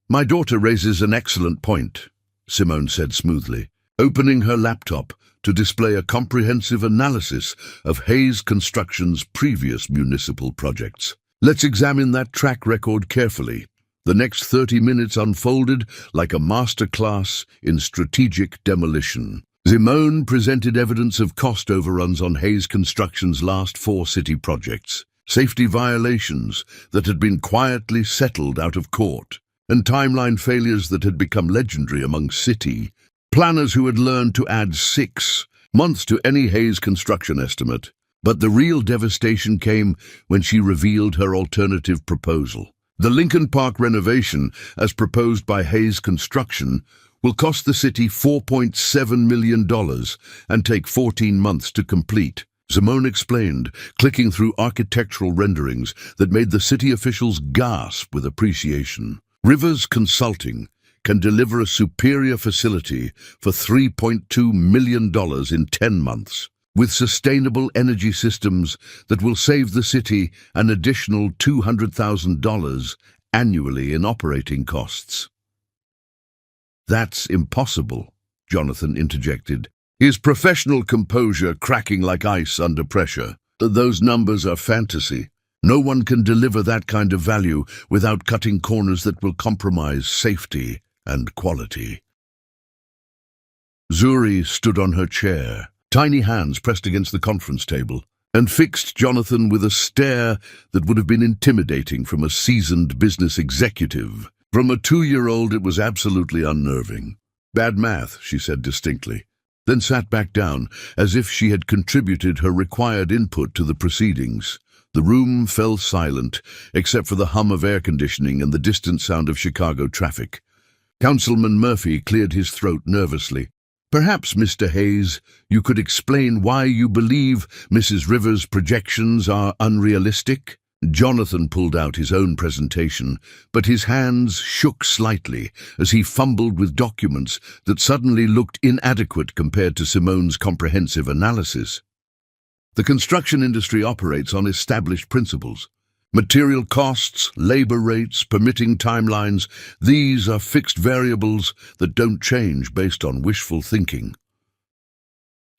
"My daughter raises an excellent point," Simone said smoothly, opening her laptop to display a comprehensive analysis of Hayes Construction's previous municipal projects. "Let's examine that track record carefully." The next 30 minutes unfolded like a master class in strategic demolition. Simone presented evidence of cost overruns on Hayes Construction's last 4 city projects, safety violations that had been quietly settled out of court, and timeline failures that had become legendary among city planners who had learned to add 6 months to any Hayes Construction estimate. But the real devastation came when she revealed her alternative proposal. The Lincoln Park renovation, as proposed by Hayes Construction, will cost the city $4.7 million and take 14 months to complete. Simone explained, clicking through architectural renderings that made the city officials gasp with appreciation. Rivers Consulting can deliver a superior facility for $3.2 million in 10 months. With sustainable energy systems that will save the city an additional $200,000 annually in operating costs. "That's impossible," Jonathan interjected, his professional composure cracking like ice under pressure. "Those numbers are fantasy. No one can deliver that kind of value without cutting corners that will compromise safety and quality." Zuri stood on her chair, tiny hands pressed against the conference table, and fixed Jonathan with a stare that would have been intimidating from a seasoned business executive. From a 2-year-old, it was absolutely unnerving. "Bad math," she said distinctly, then sat back down as if she had contributed her required input to the proceedings. The room fell silent, except for the hum of air conditioning and the distant sound of Chicago traffic. Councilman Murphy cleared his throat nervously. "Perhaps, Mr. Hayes, you could explain why you believe Mrs. Rivers' projections are unrealistic?" Jonathan pulled out his own presentation, but his hands shook slightly as he fumbled with documents that suddenly looked inadequate compared to Simone's comprehensive analysis. The construction industry operates on established principles. Material costs, labor rates, permitting timelines, these are fixed variables that don't change based on wishful thinking.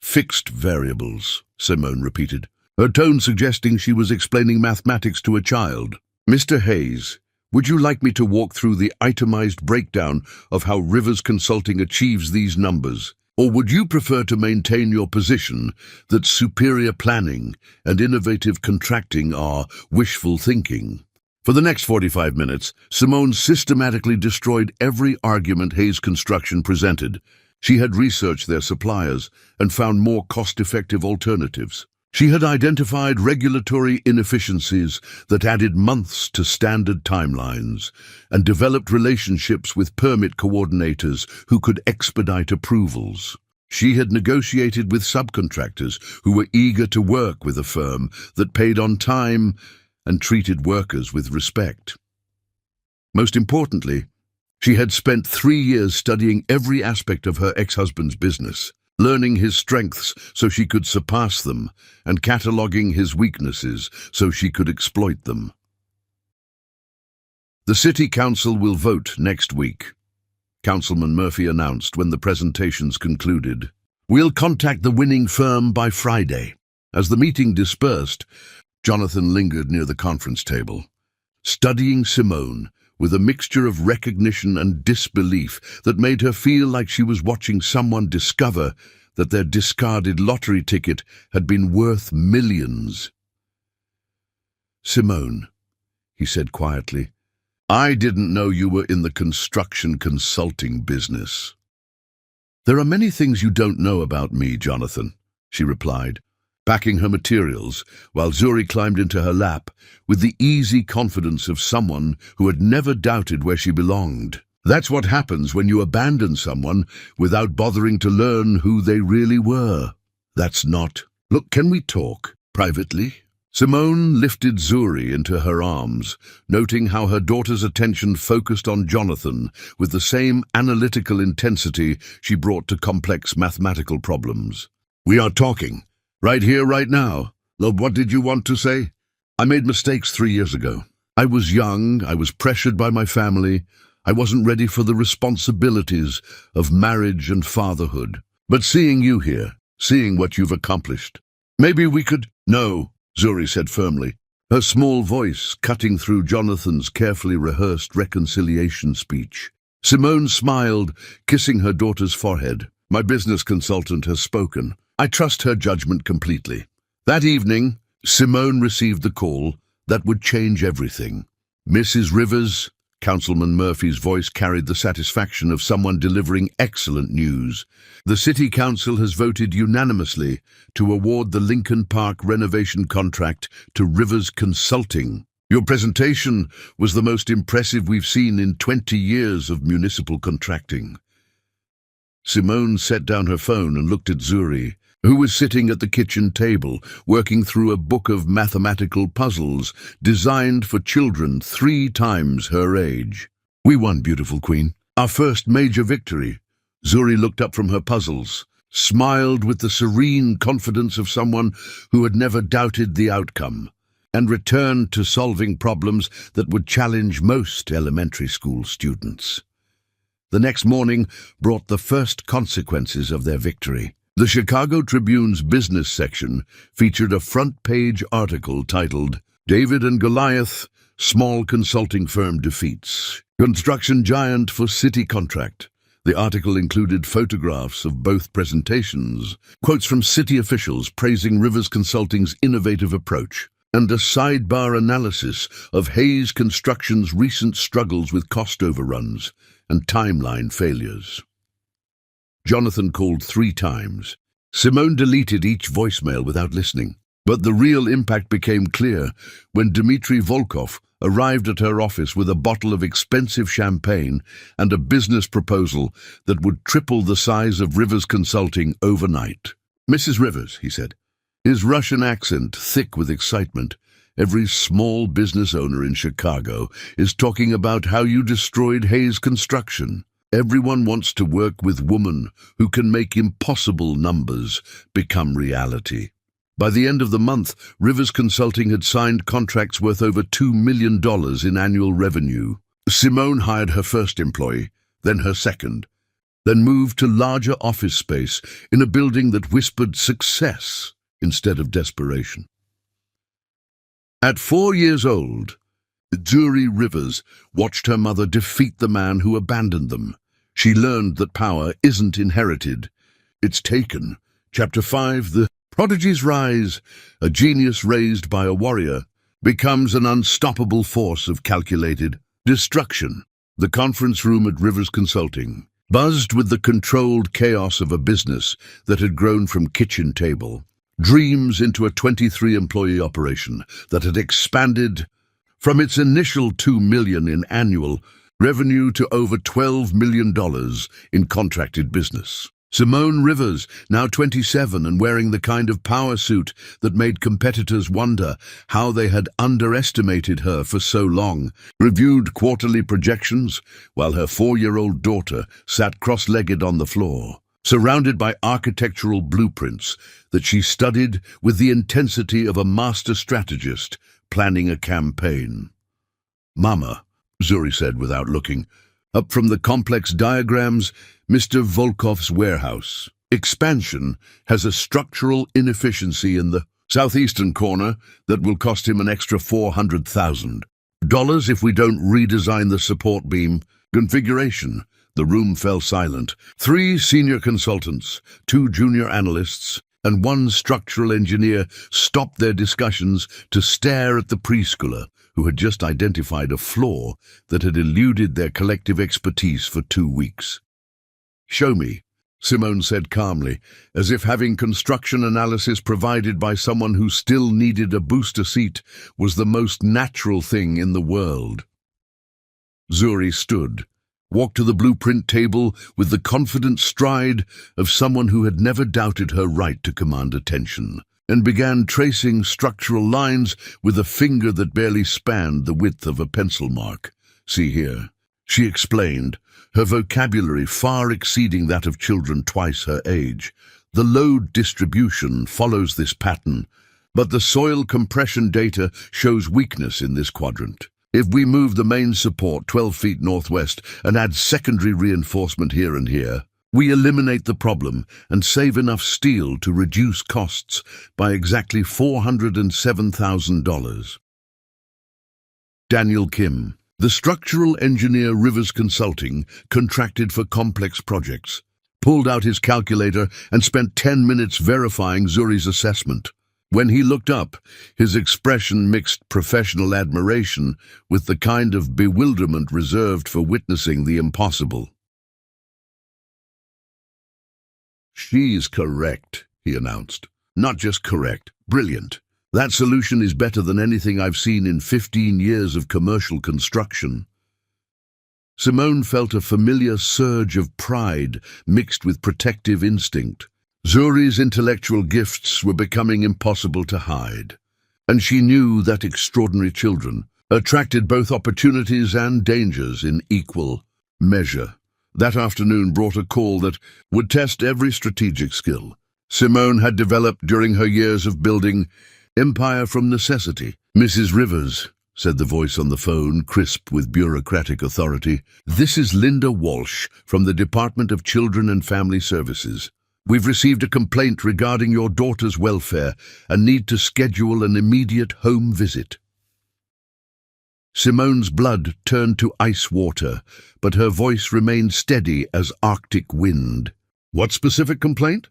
"Fixed variables," Simone repeated, her tone suggesting she was explaining mathematics to a child. "Mr. Hayes, would you like me to walk through the itemized breakdown of how Rivers Consulting achieves these numbers? Or would you prefer to maintain your position that superior planning and innovative contracting are wishful thinking?" For the next 45 minutes, Simone systematically destroyed every argument Hayes Construction presented. She had researched their suppliers and found more cost-effective alternatives. She had identified regulatory inefficiencies that added months to standard timelines and developed relationships with permit coordinators who could expedite approvals. She had negotiated with subcontractors who were eager to work with a firm that paid on time and treated workers with respect. Most importantly, she had spent 3 years studying every aspect of her ex-husband's business, learning his strengths so she could surpass them, and cataloging his weaknesses so she could exploit them. "The City Council will vote next week," Councilman Murphy announced when the presentations concluded. "We'll contact the winning firm by Friday." As the meeting dispersed, Jonathan lingered near the conference table, studying Simone with a mixture of recognition and disbelief that made her feel like she was watching someone discover that their discarded lottery ticket had been worth millions. "Simone," he said quietly, "I didn't know you were in the construction consulting business." "There are many things you don't know about me, Jonathan," she replied, packing her materials while Zuri climbed into her lap with the easy confidence of someone who had never doubted where she belonged. "That's what happens when you abandon someone without bothering to learn who they really were. That's not... Look, can we talk privately?" Simone lifted Zuri into her arms, noting how her daughter's attention focused on Jonathan with the same analytical intensity she brought to complex mathematical problems. "We are talking. Right here, right now. Love, what did you want to say?" "I made mistakes 3 years ago. I was young, I was pressured by my family, I wasn't ready for the responsibilities of marriage and fatherhood. But seeing you here, seeing what you've accomplished, maybe we could—" "No," Zuri said firmly, her small voice cutting through Jonathan's carefully rehearsed reconciliation speech. Simone smiled, kissing her daughter's forehead. "My business consultant has spoken. I trust her judgment completely." That evening, Simone received the call that would change everything. "Mrs. Rivers," Councilman Murphy's voice carried the satisfaction of someone delivering excellent news. "The City Council has voted unanimously to award the Lincoln Park renovation contract to Rivers Consulting. Your presentation was the most impressive we've seen in 20 years of municipal contracting." Simone set down her phone and looked at Zuri, who was sitting at the kitchen table, working through a book of mathematical puzzles designed for children 3 times her age. "We won, beautiful queen. Our first major victory." Zuri looked up from her puzzles, smiled with the serene confidence of someone who had never doubted the outcome, and returned to solving problems that would challenge most elementary school students. The next morning brought the first consequences of their victory. The Chicago Tribune's business section featured a front-page article titled, "David and Goliath, Small Consulting Firm Defeats Construction Giant for City Contract." The article included photographs of both presentations, quotes from city officials praising Rivers Consulting's innovative approach, and a sidebar analysis of Hayes Construction's recent struggles with cost overruns and timeline failures. Jonathan called 3 times. Simone deleted each voicemail without listening. But the real impact became clear when Dmitry Volkov arrived at her office with a bottle of expensive champagne and a business proposal that would triple the size of Rivers Consulting overnight. "Mrs. Rivers," he said, his Russian accent thick with excitement, "every small business owner in Chicago is talking about how you destroyed Hayes Construction. Everyone wants to work with women who can make impossible numbers become reality." By the end of the month, Rivers Consulting had signed contracts worth over $2 million in annual revenue. Simone hired her first employee, then her second, then moved to larger office space in a building that whispered success instead of desperation. At 4 years old, Zuri Rivers watched her mother defeat the man who abandoned them. She learned that power isn't inherited, it's taken. Chapter 5, The Prodigy's Rise, a genius raised by a warrior, becomes an unstoppable force of calculated destruction. The conference room at Rivers Consulting buzzed with the controlled chaos of a business that had grown from kitchen table dreams into a 23-employee operation that had expanded from its initial $2 million in annual revenue to over $12 million in contracted business. Simone Rivers, now 27 and wearing the kind of power suit that made competitors wonder how they had underestimated her for so long, reviewed quarterly projections while her 4-year-old daughter sat cross-legged on the floor, surrounded by architectural blueprints that she studied with the intensity of a master strategist planning a campaign. "Mama," Zuri said without looking, up from the complex diagrams, "Mr. Volkov's warehouse expansion has a structural inefficiency in the southeastern corner that will cost him an extra $400,000 if we don't redesign the support beam configuration." The room fell silent. 3 senior consultants, 2 junior analysts, and 1 structural engineer stopped their discussions to stare at the preschooler who had just identified a flaw that had eluded their collective expertise for 2 weeks. "Show me," Simone said calmly, as if having construction analysis provided by someone who still needed a booster seat was the most natural thing in the world. Zuri stood, walked to the blueprint table with the confident stride of someone who had never doubted her right to command attention, and began tracing structural lines with a finger that barely spanned the width of a pencil mark. "See here," she explained, her vocabulary far exceeding that of children twice her age. "The load distribution follows this pattern, but the soil compression data shows weakness in this quadrant. If we move the main support 12 feet northwest and add secondary reinforcement here and here, we eliminate the problem and save enough steel to reduce costs by exactly $407,000. Daniel Kim, the structural engineer Rivers Consulting, contracted for complex projects, pulled out his calculator and spent 10 minutes verifying Zuri's assessment. When he looked up, his expression mixed professional admiration with the kind of bewilderment reserved for witnessing the impossible. "She's correct," he announced. "Not just correct, brilliant. That solution is better than anything I've seen in 15 years of commercial construction." Simone felt a familiar surge of pride mixed with protective instinct. Zuri's intellectual gifts were becoming impossible to hide, and she knew that extraordinary children attracted both opportunities and dangers in equal measure. That afternoon brought a call that would test every strategic skill Simone had developed during her years of building empire from necessity. "Mrs. Rivers," said the voice on the phone, crisp with bureaucratic authority, "this is Linda Walsh from the Department of Children and Family Services. We've received a complaint regarding your daughter's welfare and need to schedule an immediate home visit." Simone's blood turned to ice water, but her voice remained steady as Arctic wind. "What specific complaint?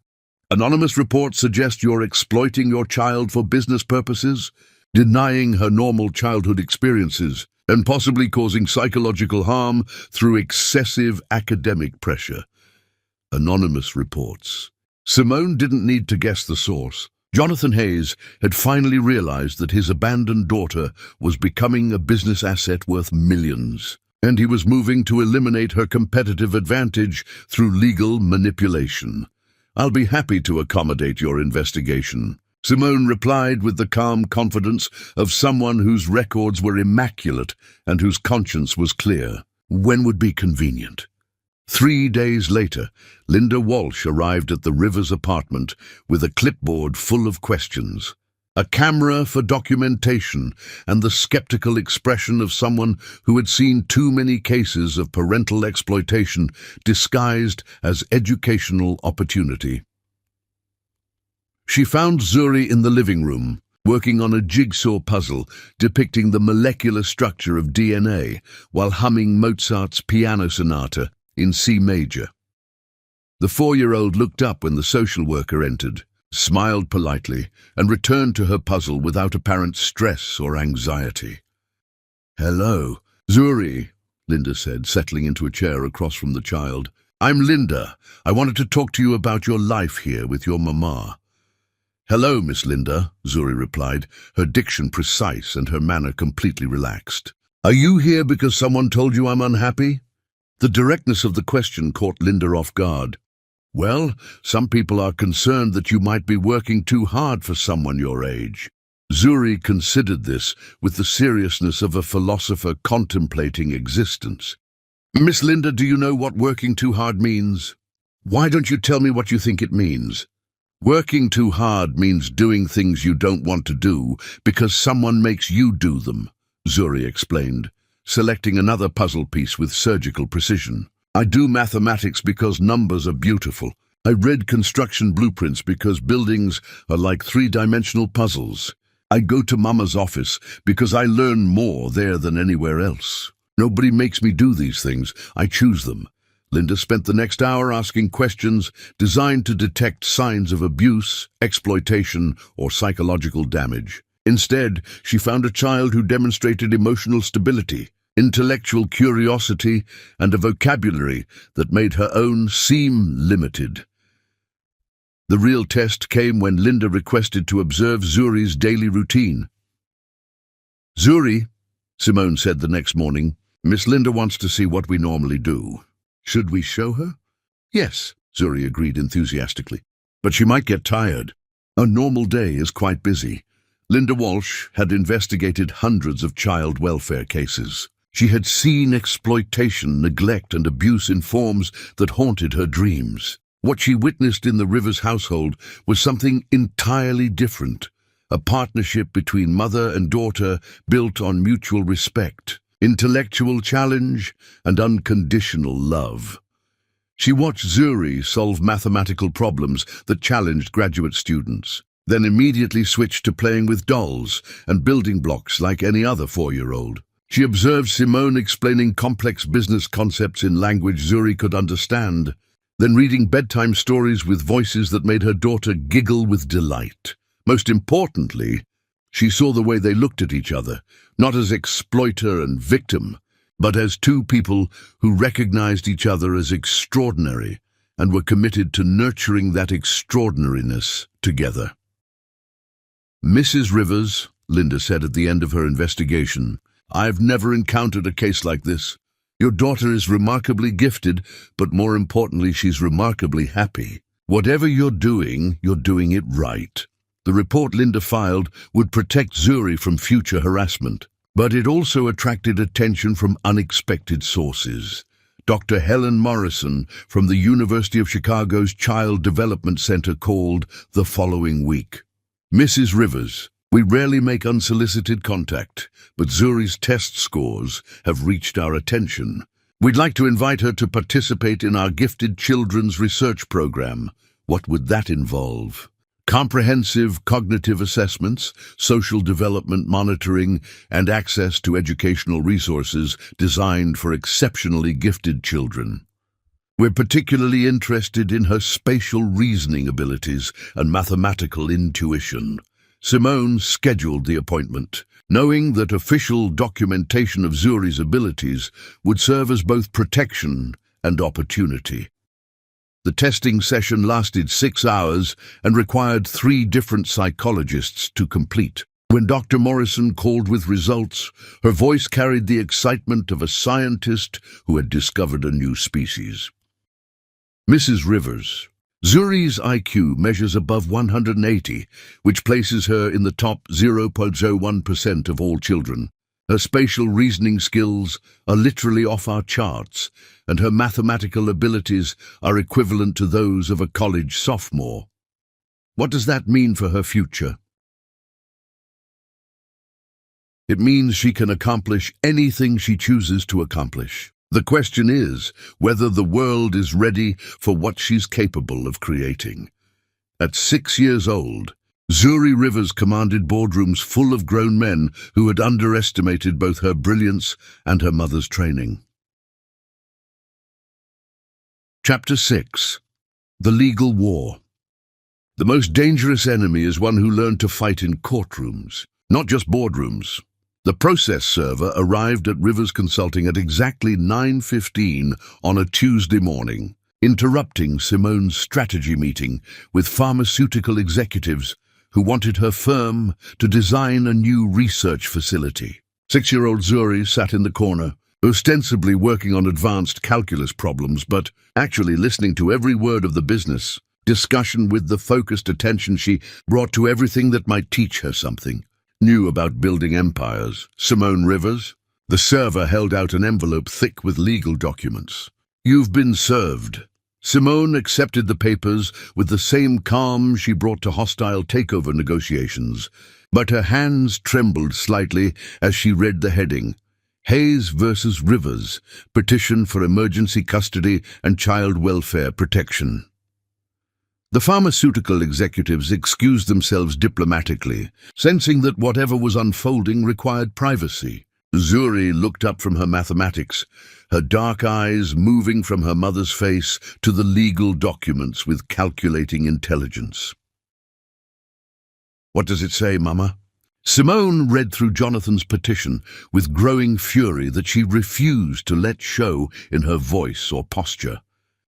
Anonymous reports suggest you're exploiting your child for business purposes, denying her normal childhood experiences, and possibly causing psychological harm through excessive academic pressure." Anonymous reports. Simone didn't need to guess the source. Jonathan Hayes had finally realized that his abandoned daughter was becoming a business asset worth millions, and he was moving to eliminate her competitive advantage through legal manipulation. "I'll be happy to accommodate your investigation," Simone replied with the calm confidence of someone whose records were immaculate and whose conscience was clear. When would be convenient? 3 days later, Linda Walsh arrived at the Rivers apartment with a clipboard full of questions, a camera for documentation, and the skeptical expression of someone who had seen too many cases of parental exploitation disguised as educational opportunity. She found Zuri in the living room, working on a jigsaw puzzle depicting the molecular structure of DNA while humming Mozart's piano sonata in C major. The 4-year-old looked up when the social worker entered, smiled politely, and returned to her puzzle without apparent stress or anxiety. "Hello, Zuri," Linda said, settling into a chair across from the child. "I'm Linda. I wanted to talk to you about your life here with your mama." "Hello, Miss Linda," Zuri replied, her diction precise and her manner completely relaxed. "Are you here because someone told you I'm unhappy?" The directness of the question caught Linda off guard. "Well, some people are concerned that you might be working too hard for someone your age." Zuri considered this with the seriousness of a philosopher contemplating existence. "Miss Linda, do you know what working too hard means? Why don't you tell me what you think it means?" "Working too hard means doing things you don't want to do because someone makes you do them," Zuri explained, selecting another puzzle piece with surgical precision. "I do mathematics because numbers are beautiful. I read construction blueprints because buildings are like 3-dimensional puzzles. I go to Mama's office because I learn more there than anywhere else. Nobody makes me do these things. I choose them." Linda spent the next hour asking questions designed to detect signs of abuse, exploitation, or psychological damage. Instead, she found a child who demonstrated emotional stability, intellectual curiosity, and a vocabulary that made her own seem limited. The real test came when Linda requested to observe Zuri's daily routine. "Zuri," Simone said the next morning, "Miss Linda wants to see what we normally do. Should we show her?" "Yes," Zuri agreed enthusiastically, "but she might get tired. A normal day is quite busy." Linda Walsh had investigated hundreds of child welfare cases. She had seen exploitation, neglect, and abuse in forms that haunted her dreams. What she witnessed in the Rivers household was something entirely different, a partnership between mother and daughter built on mutual respect, intellectual challenge, and unconditional love. She watched Zuri solve mathematical problems that challenged graduate students, then immediately switched to playing with dolls and building blocks like any other 4-year-old. She observed Simone explaining complex business concepts in language Zuri could understand, then reading bedtime stories with voices that made her daughter giggle with delight. Most importantly, she saw the way they looked at each other, not as exploiter and victim, but as two people who recognized each other as extraordinary and were committed to nurturing that extraordinariness together. "Mrs. Rivers," Linda said at the end of her investigation, "I've never encountered a case like this. Your daughter is remarkably gifted, but more importantly, she's remarkably happy. Whatever you're doing it right." The report Linda filed would protect Zuri from future harassment, but it also attracted attention from unexpected sources. Dr. Helen Morrison from the University of Chicago's Child Development Center called the following week. "Mrs. Rivers, we rarely make unsolicited contact, but Zuri's test scores have reached our attention. We'd like to invite her to participate in our Gifted Children's Research Program. What would that involve? Comprehensive cognitive assessments, social development monitoring, and access to educational resources designed for exceptionally gifted children. We're particularly interested in her spatial reasoning abilities and mathematical intuition." Simone scheduled the appointment, knowing that official documentation of Zuri's abilities would serve as both protection and opportunity. The testing session lasted 6 hours and required 3 different psychologists to complete. When Dr. Morrison called with results, her voice carried the excitement of a scientist who had discovered a new species. Mrs. Rivers. Zuri's IQ measures above 180, which places her in the top 0.01% of all children. Her spatial reasoning skills are literally off our charts, and her mathematical abilities are equivalent to those of a college sophomore. What does that mean for her future? It means she can accomplish anything she chooses to accomplish. The question is whether the world is ready for what she's capable of creating. At 6 years old, Zuri Rivers commanded boardrooms full of grown men who had underestimated both her brilliance and her mother's training. Chapter 6. The Legal War. The most dangerous enemy is one who learned to fight in courtrooms, not just boardrooms. The process server arrived at Rivers Consulting at exactly 9:15 on a Tuesday morning, interrupting Simone's strategy meeting with pharmaceutical executives who wanted her firm to design a new research facility. 6-year-old Zuri sat in the corner, ostensibly working on advanced calculus problems, but actually listening to every word of the business discussion with the focused attention she brought to everything that might teach her something new about building empires. Simone Rivers. The server held out an envelope thick with legal documents. "You've been served." Simone accepted the papers with the same calm she brought to hostile takeover negotiations, but her hands trembled slightly as she read the heading: Hayes versus Rivers, Petition for Emergency Custody and Child Welfare Protection. The pharmaceutical executives excused themselves diplomatically, sensing that whatever was unfolding required privacy. Zuri looked up from her mathematics, her dark eyes moving from her mother's face to the legal documents with calculating intelligence. "What does it say, Mama?" Simone read through Jonathan's petition with growing fury that she refused to let show in her voice or posture.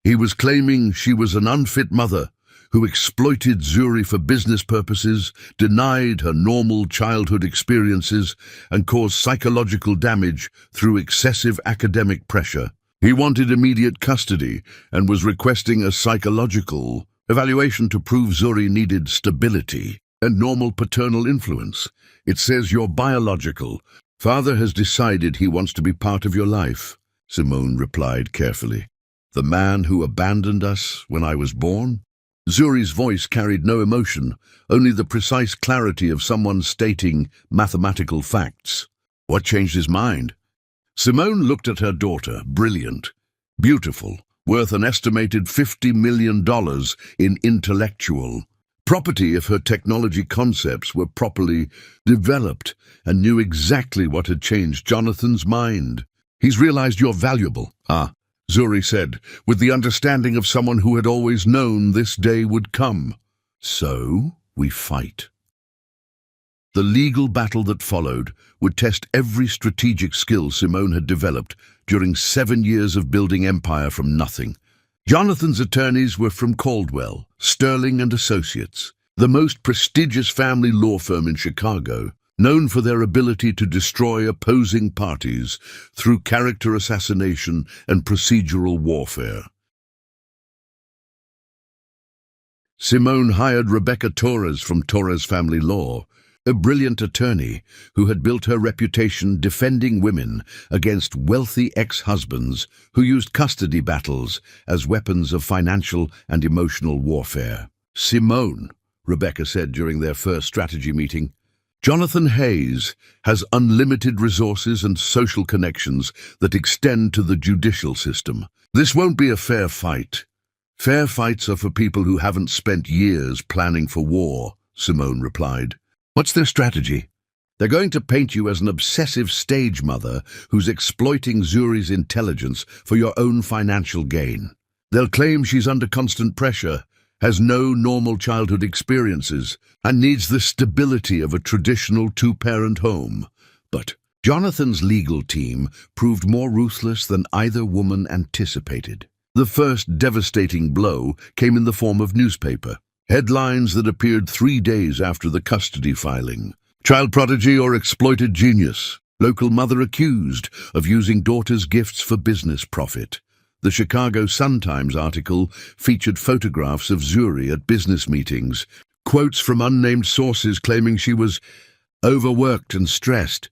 He was claiming she was an unfit mother who exploited Zuri for business purposes, denied her normal childhood experiences, and caused psychological damage through excessive academic pressure. He wanted immediate custody and was requesting a psychological evaluation to prove Zuri needed stability and normal paternal influence. "It says you're biological. Father has decided he wants to be part of your life," Simone replied carefully. "The man who abandoned us when I was born?" Zuri's voice carried no emotion, only the precise clarity of someone stating mathematical facts. What changed his mind? Simone looked at her daughter, brilliant, beautiful, worth an estimated $50 million in intellectual property if her technology concepts were properly developed, and knew exactly what had changed Jonathan's mind. "He's realized you're valuable." Zuri said, with the understanding of someone who had always known this day would come. "So, we fight." The legal battle that followed would test every strategic skill Simone had developed during 7 years of building empire from nothing. Jonathan's attorneys were from Caldwell, Sterling and Associates, the most prestigious family law firm in Chicago, known for their ability to destroy opposing parties through character assassination and procedural warfare. Simone hired Rebecca Torres from Torres Family Law, a brilliant attorney who had built her reputation defending women against wealthy ex-husbands who used custody battles as weapons of financial and emotional warfare. "Simone," Rebecca said during their first strategy meeting, "Jonathan Hayes has unlimited resources and social connections that extend to the judicial system. This won't be a fair fight. Fair fights are for people who haven't spent years planning for war," Simone replied. "What's their strategy?" "They're going to paint you as an obsessive stage mother who's exploiting Zuri's intelligence for your own financial gain. They'll claim she's under constant pressure, has no normal childhood experiences, and needs the stability of a traditional two-parent home. But Jonathan's legal team proved more ruthless than either woman anticipated. The first devastating blow came in the form of newspaper headlines that appeared 3 days after the custody filing. Child prodigy or exploited genius. Local mother accused of using daughter's gifts for business profit. The Chicago Sun-Times article featured photographs of Zuri at business meetings, quotes from unnamed sources claiming she was overworked and stressed,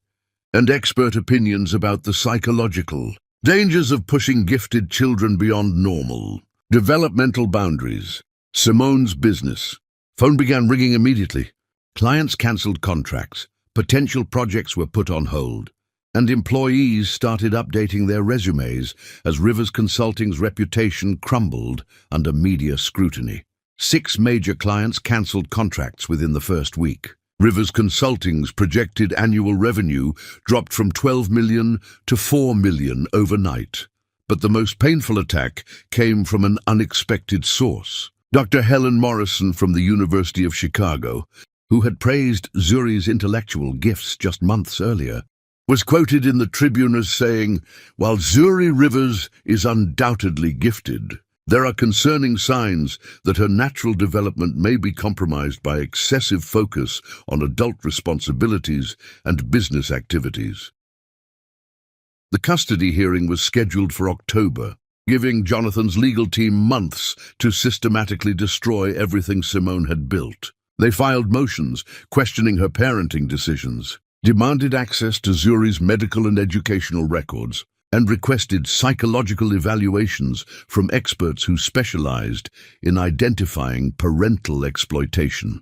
and expert opinions about the psychological dangers of pushing gifted children beyond normal. Developmental boundaries. Simone's business. Phone began ringing immediately. Clients cancelled contracts, potential projects were put on hold, and employees started updating their resumes as Rivers Consulting's reputation crumbled under media scrutiny. 6 major clients cancelled contracts within the first week. Rivers Consulting's projected annual revenue dropped from $12 million to $4 million overnight. But the most painful attack came from an unexpected source. Dr. Helen Morrison from the University of Chicago, who had praised Zuri's intellectual gifts just months earlier, was quoted in the Tribune as saying, "While Zuri Rivers is undoubtedly gifted, there are concerning signs that her natural development may be compromised by excessive focus on adult responsibilities and business activities." The custody hearing was scheduled for October, giving Jonathan's legal team months to systematically destroy everything Simone had built. They filed motions questioning her parenting decisions, demanded access to Zuri's medical and educational records, and requested psychological evaluations from experts who specialized in identifying parental exploitation.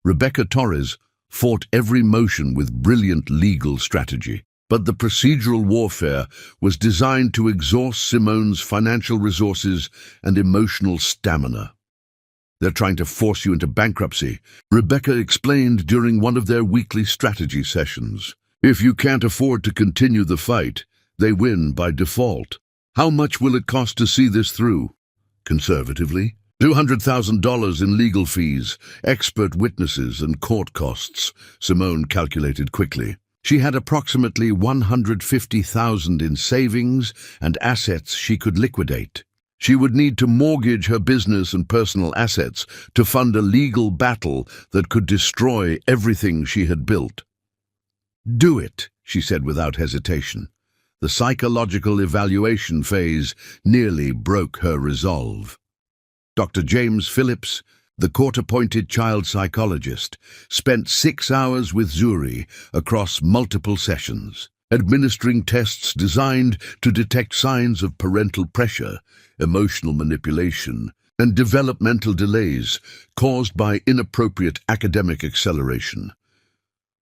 Rebecca Torres fought every motion with brilliant legal strategy, but the procedural warfare was designed to exhaust Simone's financial resources and emotional stamina. "They're trying to force you into bankruptcy," Rebecca explained during one of their weekly strategy sessions. "If you can't afford to continue the fight, they win by default. How much will it cost to see this through?" Conservatively, $200,000 in legal fees, expert witnesses, and court costs, Simone calculated quickly. She had approximately $150,000 in savings and assets she could liquidate. She would need to mortgage her business and personal assets to fund a legal battle that could destroy everything she had built. "Do it," she said without hesitation. The psychological evaluation phase nearly broke her resolve. Dr. James Phillips, the court-appointed child psychologist, spent 6 hours with Zuri across multiple sessions, administering tests designed to detect signs of parental pressure, emotional manipulation, and developmental delays caused by inappropriate academic acceleration.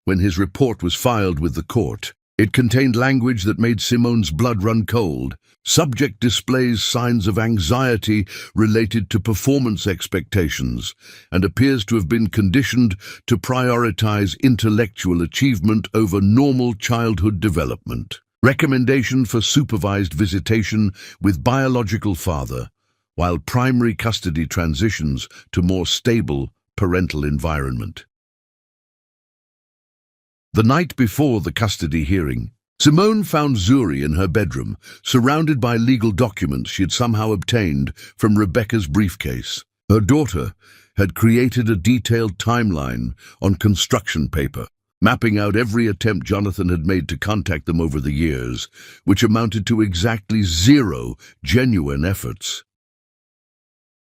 When his report was filed with the court, it contained language that made Simone's blood run cold. Subject displays signs of anxiety related to performance expectations and appears to have been conditioned to prioritize intellectual achievement over normal childhood development. Recommendation for supervised visitation with biological father, while primary custody transitions to more stable parental environment. The night before the custody hearing, Simone found Zuri in her bedroom, surrounded by legal documents she had somehow obtained from Rebecca's briefcase. Her daughter had created a detailed timeline on construction paper, mapping out every attempt Jonathan had made to contact them over the years, which amounted to exactly 0 genuine efforts.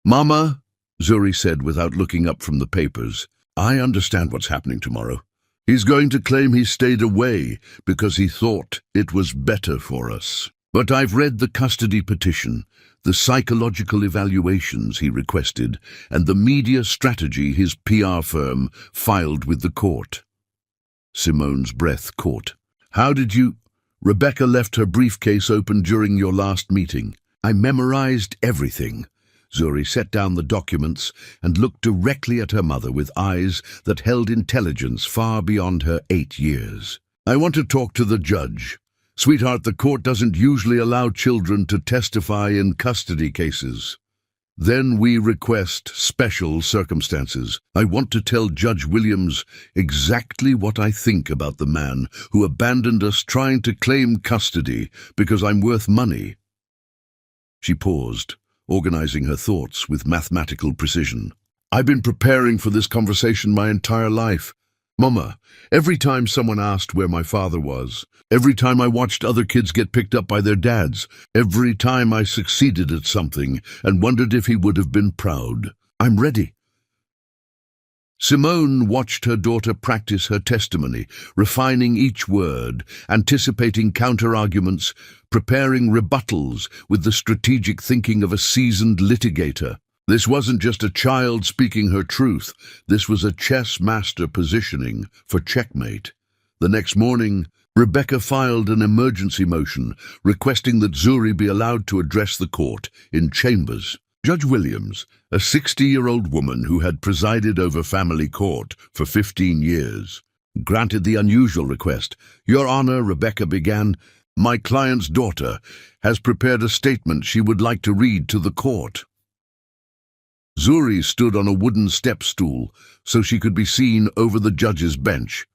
"Mama," Zuri said without looking up from the papers, "I understand what's happening tomorrow. He's going to claim he stayed away because he thought it was better for us. But I've read the custody petition, the psychological evaluations he requested, and the media strategy his PR firm filed with the court." Simone's breath caught. "How did you—" "Rebecca left her briefcase open during your last meeting. I memorized everything." Zuri set down the documents and looked directly at her mother with eyes that held intelligence far beyond her 8 years. "I want to talk to the judge. Sweetheart, the court doesn't usually allow children to testify in custody cases. Then we request special circumstances. I want to tell Judge Williams exactly what I think about the man who abandoned us trying to claim custody because I'm worth money." She paused, organizing her thoughts with mathematical precision. I've been preparing for this conversation my entire life. Mama, every time someone asked where my father was, every time I watched other kids get picked up by their dads, every time I succeeded at something and wondered if he would have been proud. I'm ready. Simone watched her daughter practice her testimony, refining each word, anticipating counter-arguments, preparing rebuttals with the strategic thinking of a seasoned litigator. This wasn't just a child speaking her truth. This was a chess master positioning for checkmate. The next morning, Rebecca filed an emergency motion requesting that Zuri be allowed to address the court in chambers. Judge Williams, a 60-year-old woman who had presided over family court for 15 years, granted the unusual request. Your Honor, Rebecca began, my client's daughter has prepared a statement she would like to read to the court. Zuri stood on a wooden step stool so she could be seen over the judge's bench,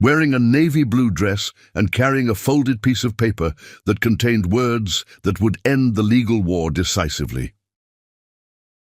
wearing a navy blue dress and carrying a folded piece of paper that contained words that would end the legal war decisively.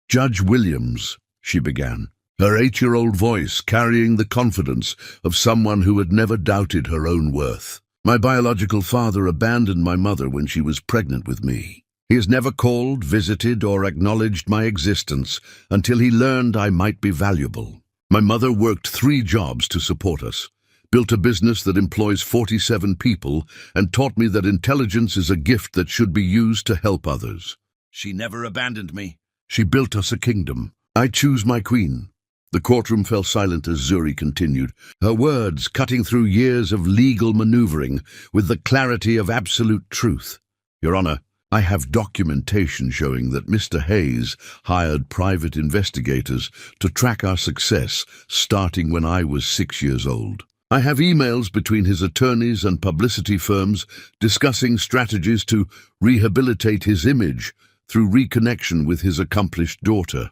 Judge Williams, she began, her 8-year-old voice carrying the confidence of someone who had never doubted her own worth. My biological father abandoned my mother when she was pregnant with me. He has never called, visited, or acknowledged my existence until he learned I might be valuable. My mother worked 3 jobs to support us, built a business that employs 47 people, and taught me that intelligence is a gift that should be used to help others. She never abandoned me. She built us a kingdom. I choose my queen. The courtroom fell silent as Zuri continued, her words cutting through years of legal maneuvering with the clarity of absolute truth. Your Honor, I have documentation showing that Mr. Hayes hired private investigators to track our success starting when I was 6 years old. I have emails between his attorneys and publicity firms discussing strategies to rehabilitate his image through reconnection with his accomplished daughter.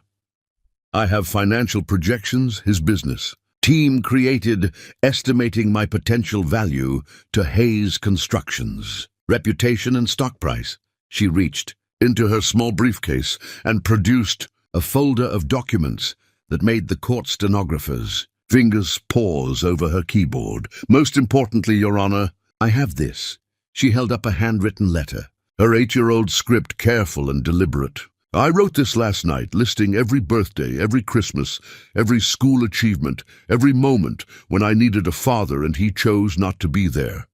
I have financial projections, his business team created estimating my potential value to Hayes Constructions, reputation and stock price. She reached into her small briefcase and produced a folder of documents that made the court stenographers' fingers pause over her keyboard. Most importantly, Your Honor, I have this. She held up a handwritten letter, her 8-year-old script careful and deliberate. I wrote this last night, listing every birthday, every Christmas, every school achievement, every moment when I needed a father and he chose not to be there.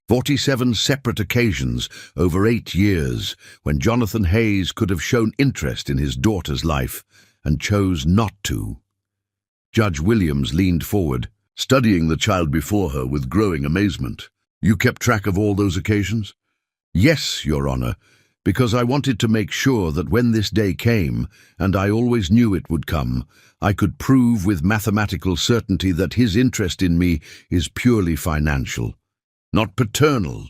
47 separate occasions over 8 years when Jonathan Hayes could have shown interest in his daughter's life and chose not to. Judge Williams leaned forward, studying the child before her with growing amazement. You kept track of all those occasions? Yes, Your Honor, because I wanted to make sure that when this day came, and I always knew it would come, I could prove with mathematical certainty that his interest in me is purely financial, not paternal.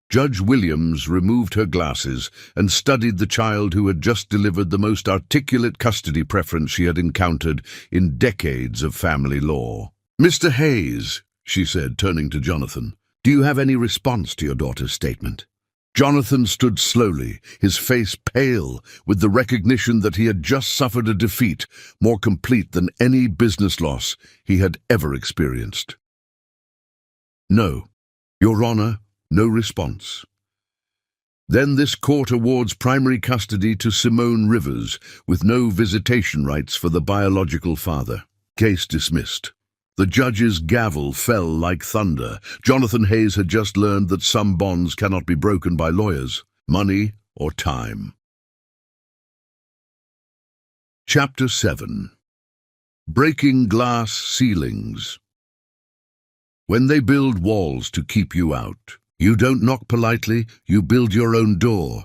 Judge Williams removed her glasses and studied the child who had just delivered the most articulate custody preference she had encountered in decades of family law. Mr. Hayes, she said, turning to Jonathan, do you have any response to your daughter's statement? Jonathan stood slowly, his face pale with the recognition that he had just suffered a defeat more complete than any business loss he had ever experienced. No, Your Honor, no response. Then this court awards primary custody to Simone Rivers with no visitation rights for the biological father. Case dismissed. The judge's gavel fell like thunder. Jonathan Hayes had just learned that some bonds cannot be broken by lawyers, money, or time. Chapter 7. Breaking Glass Ceilings. When they build walls to keep you out, you don't knock politely, you build your own door.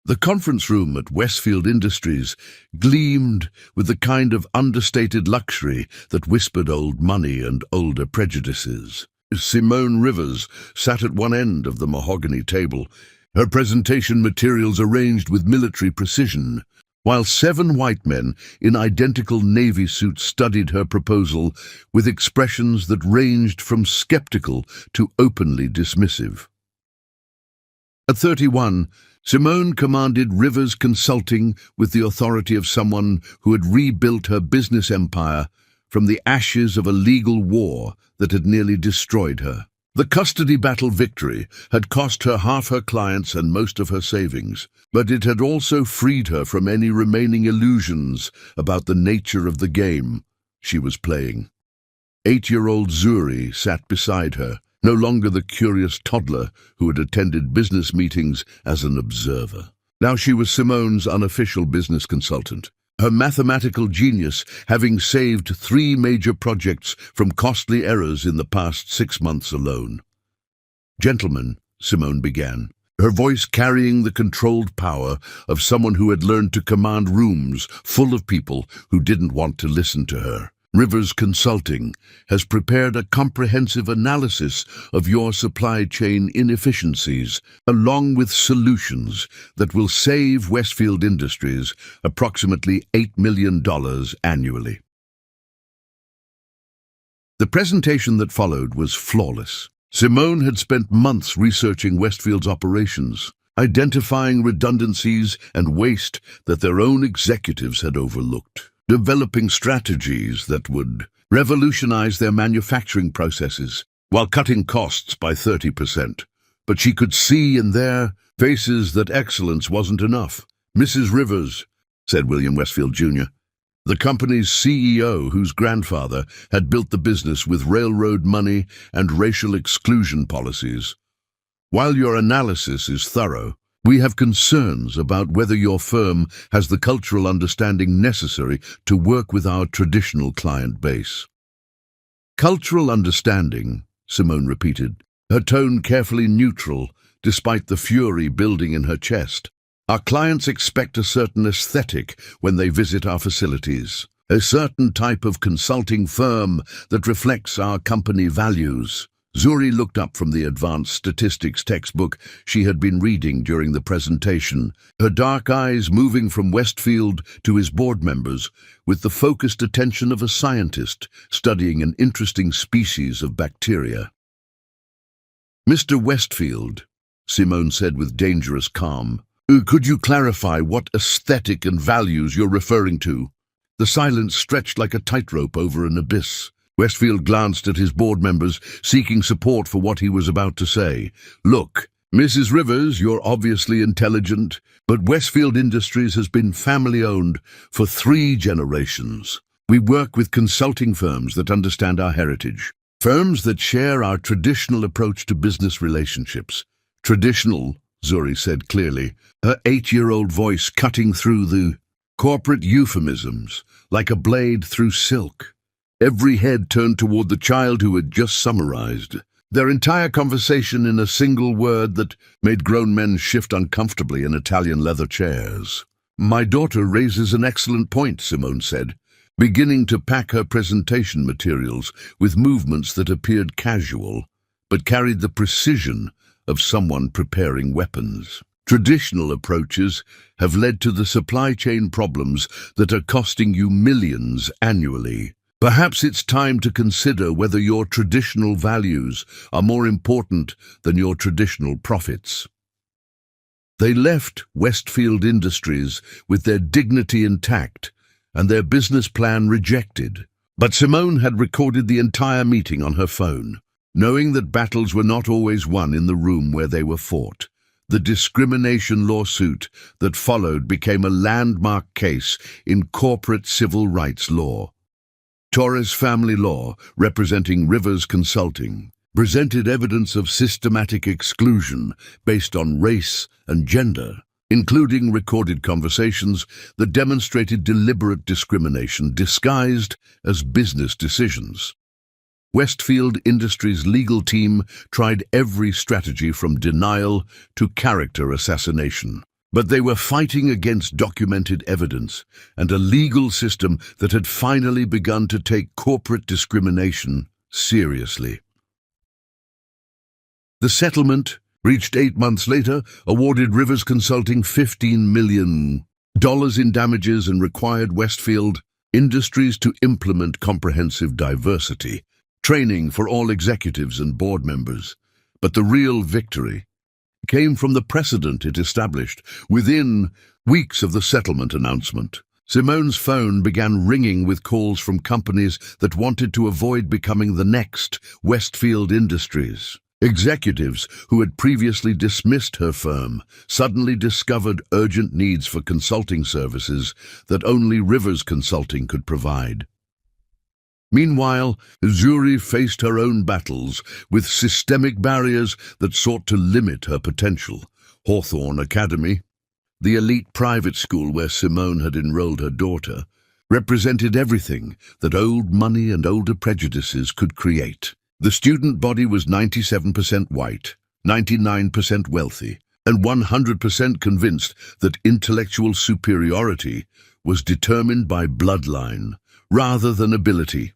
The conference room at Westfield Industries gleamed with the kind of understated luxury that whispered old money and older prejudices. Simone Rivers sat at one end of the mahogany table, her presentation materials arranged with military precision, while 7 white men in identical navy suits studied her proposal with expressions that ranged from skeptical to openly dismissive. At 31, Simone commanded Rivers Consulting with the authority of someone who had rebuilt her business empire from the ashes of a legal war that had nearly destroyed her. The custody battle victory had cost her half her clients and most of her savings, but it had also freed her from any remaining illusions about the nature of the game she was playing. 8-year-old Zuri sat beside her, no longer the curious toddler who had attended business meetings as an observer. Now she was Simone's unofficial business consultant, her mathematical genius having saved 3 major projects from costly errors in the past 6 months alone. "Gentlemen," Simone began, her voice carrying the controlled power of someone who had learned to command rooms full of people who didn't want to listen to her. "Rivers Consulting has prepared a comprehensive analysis of your supply chain inefficiencies, along with solutions that will save Westfield Industries approximately $8 million annually." The presentation that followed was flawless. Simone had spent months researching Westfield's operations, identifying redundancies and waste that their own executives had overlooked, developing strategies that would revolutionize their manufacturing processes while cutting costs by 30%. But she could see in their faces that excellence wasn't enough. "Mrs. Rivers," said William Westfield Jr., the company's CEO whose grandfather had built the business with railroad money and racial exclusion policies, "while your analysis is thorough, we have concerns about whether your firm has the cultural understanding necessary to work with our traditional client base." "Cultural understanding," Simone repeated, her tone carefully neutral despite the fury building in her chest. "Our clients expect a certain aesthetic when they visit our facilities, a certain type of consulting firm that reflects our company values." Zuri looked up from the advanced statistics textbook she had been reading during the presentation, her dark eyes moving from Westfield to his board members with the focused attention of a scientist studying an interesting species of bacteria. "Mr. Westfield," Simone said with dangerous calm, "could you clarify what aesthetic and values you're referring to?" The silence stretched like a tightrope over an abyss. Westfield glanced at his board members, seeking support for what he was about to say. "Look, Mrs. Rivers, you're obviously intelligent, but Westfield Industries has been family-owned for 3 generations. We work with consulting firms that understand our heritage, firms that share our traditional approach to business relationships." "Traditional," Zuri said clearly, her 8-year-old voice cutting through the corporate euphemisms like a blade through silk. Every head turned toward the child who had just summarized their entire conversation in a single word that made grown men shift uncomfortably in Italian leather chairs. "My daughter raises an excellent point," Simone said, beginning to pack her presentation materials with movements that appeared casual, but carried the precision of someone preparing weapons. "Traditional approaches have led to the supply chain problems that are costing you millions annually. Perhaps it's time to consider whether your traditional values are more important than your traditional profits." They left Westfield Industries with their dignity intact and their business plan rejected. But Simone had recorded the entire meeting on her phone, knowing that battles were not always won in the room where they were fought. The discrimination lawsuit that followed became a landmark case in corporate civil rights law. Torres Family Law, representing Rivers Consulting, presented evidence of systematic exclusion based on race and gender, including recorded conversations that demonstrated deliberate discrimination disguised as business decisions. Westfield Industries' legal team tried every strategy from denial to character assassination. But they were fighting against documented evidence and a legal system that had finally begun to take corporate discrimination seriously. The settlement, reached 8 months later, awarded Rivers Consulting $15 million in damages and required Westfield Industries to implement comprehensive diversity training for all executives and board members. But the real victory came from the precedent it established within weeks of the settlement announcement. Simone's phone began ringing with calls from companies that wanted to avoid becoming the next Westfield Industries. Executives who had previously dismissed her firm suddenly discovered urgent needs for consulting services that only Rivers Consulting could provide. Meanwhile, Zuri faced her own battles with systemic barriers that sought to limit her potential. Hawthorne Academy, the elite private school where Simone had enrolled her daughter, represented everything that old money and older prejudices could create. The student body was 97% white, 99% wealthy, and 100% convinced that intellectual superiority was determined by bloodline rather than ability.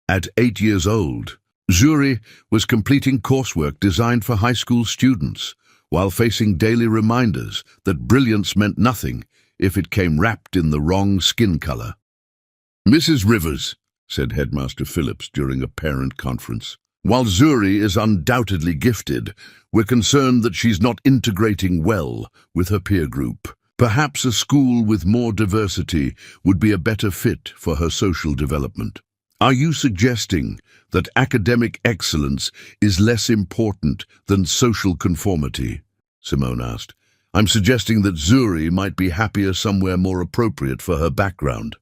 At 8 years old, Zuri was completing coursework designed for high school students, while facing daily reminders that brilliance meant nothing if it came wrapped in the wrong skin color. "Mrs. Rivers," said Headmaster Phillips during a parent conference, "while Zuri is undoubtedly gifted, we're concerned that she's not integrating well with her peer group. Perhaps a school with more diversity would be a better fit for her social development." "Are you suggesting that academic excellence is less important than social conformity?" Simone asked. "I'm suggesting that Zuri might be happier somewhere more appropriate for her background."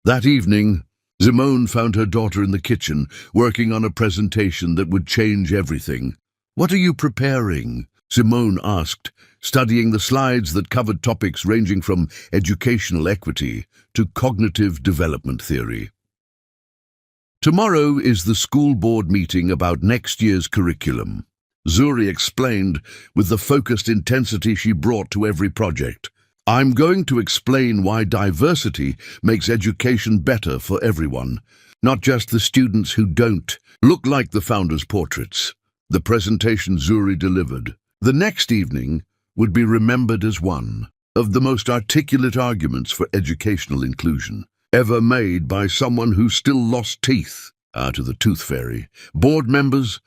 That evening, Simone found her daughter in the kitchen, working on a presentation that would change everything. "What are you preparing?" Simone asked, studying the slides that covered topics ranging from educational equity to cognitive development theory. "Tomorrow is the school board meeting about next year's curriculum," Zuri explained with the focused intensity she brought to every project. "I'm going to explain why diversity makes education better for everyone, not just the students who don't look like the founders' portraits." The presentation Zuri delivered the next evening would be remembered as one of the most articulate arguments for educational inclusion ever made by someone who still lost teeth to the tooth fairy. "Board members,"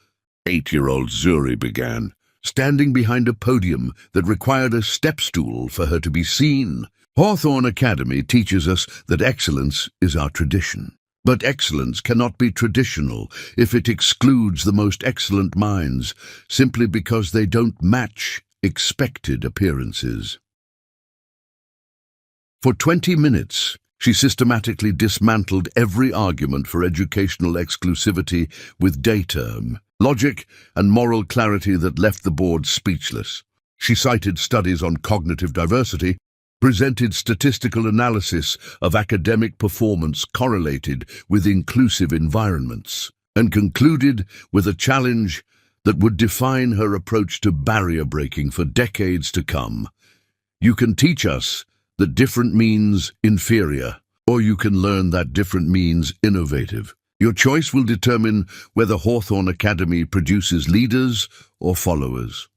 8-year-old Zuri began, standing behind a podium that required a step stool for her to be seen. "Hawthorne Academy teaches us that excellence is our tradition. But excellence cannot be traditional if it excludes the most excellent minds simply because they don't match expected appearances." For 20 minutes, she systematically dismantled every argument for educational exclusivity with data, logic, and moral clarity that left the board speechless. She cited studies on cognitive diversity, presented statistical analysis of academic performance correlated with inclusive environments, and concluded with a challenge that would define her approach to barrier breaking for decades to come. "You can teach us that different means inferior, or you can learn that different means innovative. Your choice will determine whether Hawthorne Academy produces leaders or followers."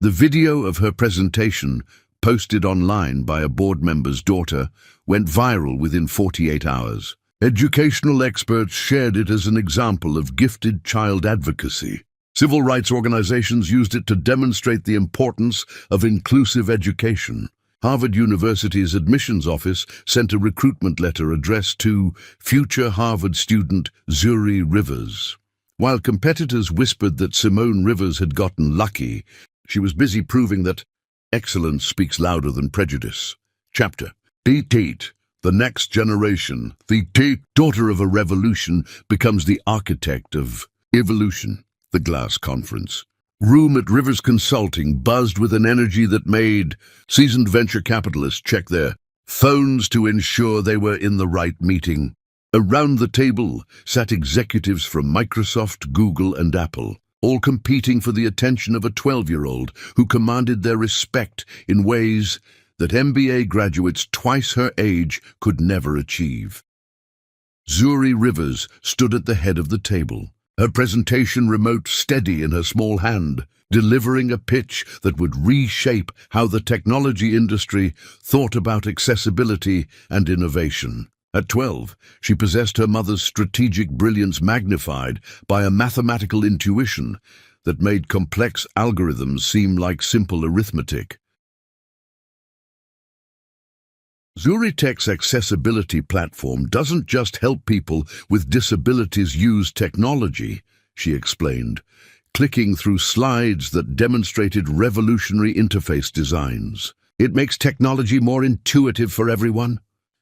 The video of her presentation, posted online by a board member's daughter, went viral within 48 hours. Educational experts shared it as an example of gifted child advocacy. Civil rights organizations used it to demonstrate the importance of inclusive education. Harvard University's admissions office sent a recruitment letter addressed to future Harvard student Zuri Rivers. While competitors whispered that Simone Rivers had gotten lucky, she was busy proving that excellence speaks louder than prejudice. Chapter: Teet, the next generation. The daughter of a revolution becomes the architect of evolution. The Glass Conference room at Rivers Consulting buzzed with an energy that made seasoned venture capitalists check their phones to ensure they were in the right meeting. Around the table sat executives from Microsoft, Google, and Apple, all competing for the attention of a 12-year-old who commanded their respect in ways that MBA graduates twice her age could never achieve. Zuri Rivers stood at the head of the table, her presentation remote steady in her small hand, delivering a pitch that would reshape how the technology industry thought about accessibility and innovation. At 12, she possessed her mother's strategic brilliance magnified by a mathematical intuition that made complex algorithms seem like simple arithmetic. Zuritech's accessibility platform doesn't just help people with disabilities use technology, she explained, clicking through slides that demonstrated revolutionary interface designs. It makes technology more intuitive for everyone.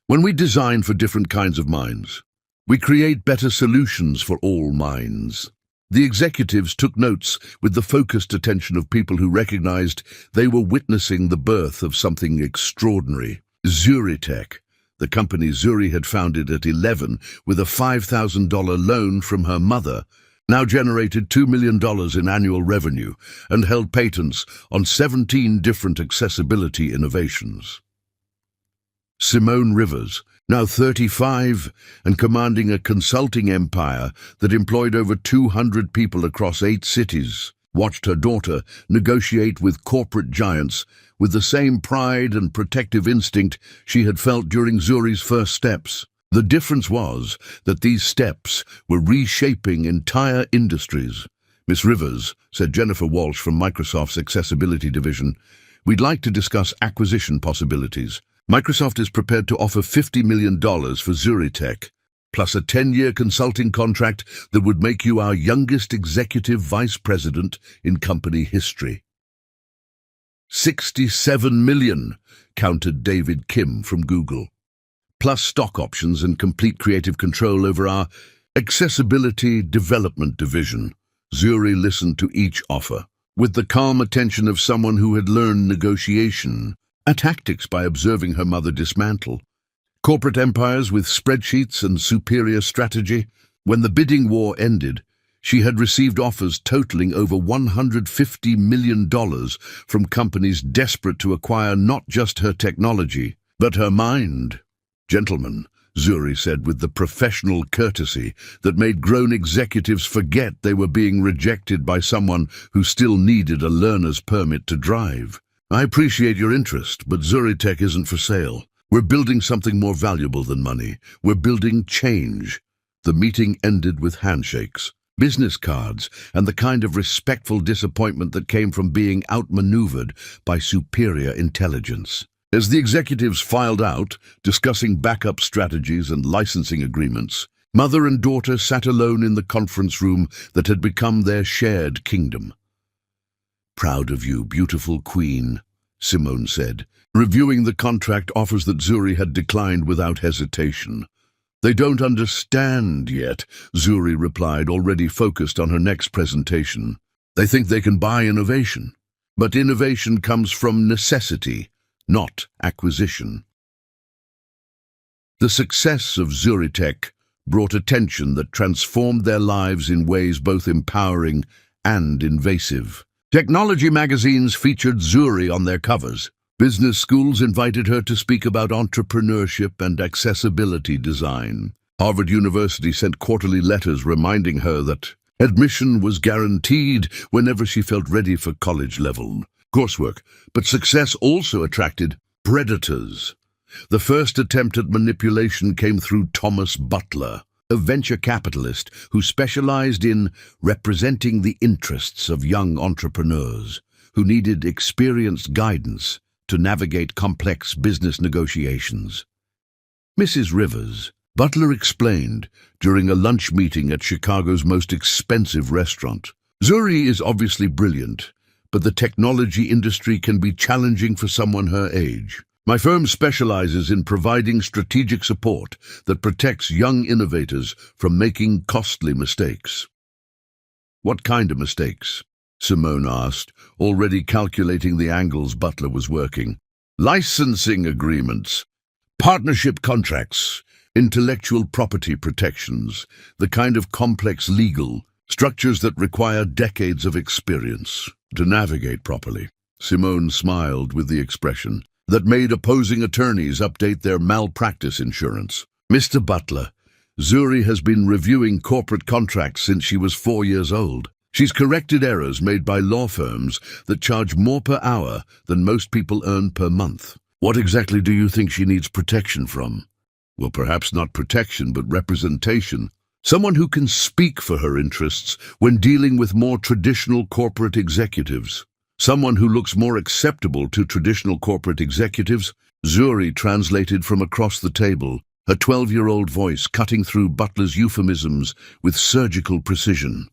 When we design for different kinds of minds, we create better solutions for all minds. The executives took notes with the focused attention of people who recognized they were witnessing the birth of something extraordinary. Zuritech, the company Zuri had founded at 11 with a $5,000 loan from her mother, now generated $2 million in annual revenue and held patents on 17 different accessibility innovations. Simone Rivers, now 35 and commanding a consulting empire that employed over 200 people across 8 cities, watched her daughter negotiate with corporate giants with the same pride and protective instinct she had felt during Zuri's first steps. The difference was that these steps were reshaping entire industries. Miss Rivers, said Jennifer Walsh from Microsoft's Accessibility Division, we'd like to discuss acquisition possibilities. Microsoft is prepared to offer $50 million for Zuritech, plus a 10-year consulting contract that would make you our youngest executive vice president in company history. 67 million, countered David Kim from Google, plus stock options and complete creative control over our Accessibility Development Division. Zuri listened to each offer with the calm attention of someone who had learned negotiation, a tactics by observing her mother dismantle corporate empires with spreadsheets and superior strategy. When the bidding war ended, she had received offers totaling over $150 million from companies desperate to acquire not just her technology, but her mind. Gentlemen, Zuri said with the professional courtesy that made grown executives forget they were being rejected by someone who still needed a learner's permit to drive. I appreciate your interest, but Zuritech isn't for sale. We're building something more valuable than money. We're building change. The meeting ended with handshakes, business cards, and the kind of respectful disappointment that came from being outmaneuvered by superior intelligence. As the executives filed out, discussing backup strategies and licensing agreements, mother and daughter sat alone in the conference room that had become their shared kingdom. Proud of you, beautiful queen, Simone said, reviewing the contract offers that Zuri had declined without hesitation. They don't understand yet, Zuri replied, already focused on her next presentation. They think they can buy innovation, but innovation comes from necessity, not acquisition. The success of Zuritech brought attention that transformed their lives in ways both empowering and invasive. Technology magazines featured Zuri on their covers. Business schools invited her to speak about entrepreneurship and accessibility design. Harvard University sent quarterly letters reminding her that admission was guaranteed whenever she felt ready for college-level coursework. But success also attracted predators. The first attempt at manipulation came through Thomas Butler, a venture capitalist who specialized in representing the interests of young entrepreneurs who needed experienced guidance to navigate complex business negotiations. Mrs. Rivers, Butler explained during a lunch meeting at Chicago's most expensive restaurant, Zuri is obviously brilliant, but the technology industry can be challenging for someone her age. My firm specializes in providing strategic support that protects young innovators from making costly mistakes. What kind of mistakes? Simone asked, already calculating the angles Butler was working. Licensing agreements, partnership contracts, intellectual property protections, the kind of complex legal structures that require decades of experience to navigate properly. Simone smiled with the expression that made opposing attorneys update their malpractice insurance. Mr. Butler, Zuri has been reviewing corporate contracts since she was 4 years old. She's corrected errors made by law firms that charge more per hour than most people earn per month. What exactly do you think she needs protection from? Well, perhaps not protection, but representation. Someone who can speak for her interests when dealing with more traditional corporate executives. Someone who looks more acceptable to traditional corporate executives. Zuri translated from across the table, her 12-year-old voice cutting through Butler's euphemisms with surgical precision.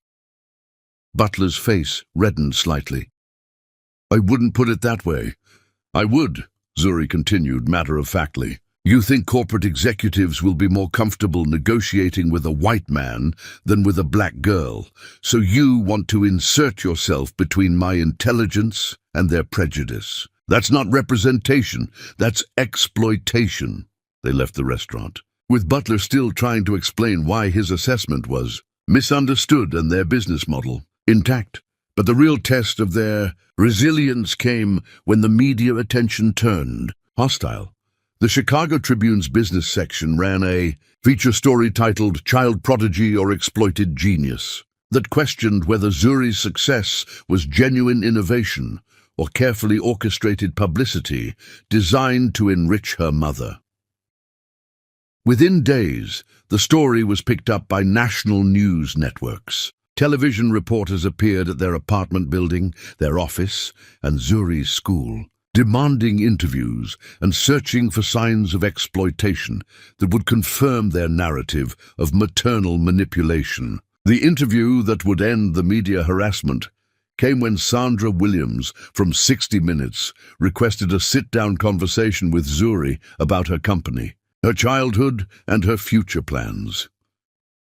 Butler's face reddened slightly. "I wouldn't put it that way." "I would," Zuri continued matter-of-factly. "You think corporate executives will be more comfortable negotiating with a white man than with a black girl, so you want to insert yourself between my intelligence and their prejudice. That's not representation, that's exploitation." They left the restaurant, with Butler still trying to explain why his assessment was misunderstood and their business model intact. But the real test of their resilience came when the media attention turned hostile. The Chicago Tribune's business section ran a feature story titled "Child Prodigy or Exploited Genius" that questioned whether Zuri's success was genuine innovation or carefully orchestrated publicity designed to enrich her mother. Within days, the story was picked up by national news networks. Television reporters appeared at their apartment building, their office, and Zuri's school, demanding interviews and searching for signs of exploitation that would confirm their narrative of maternal manipulation. The interview that would end the media harassment came when Sandra Williams from 60 Minutes requested a sit-down conversation with Zuri about her company, her childhood, and her future plans.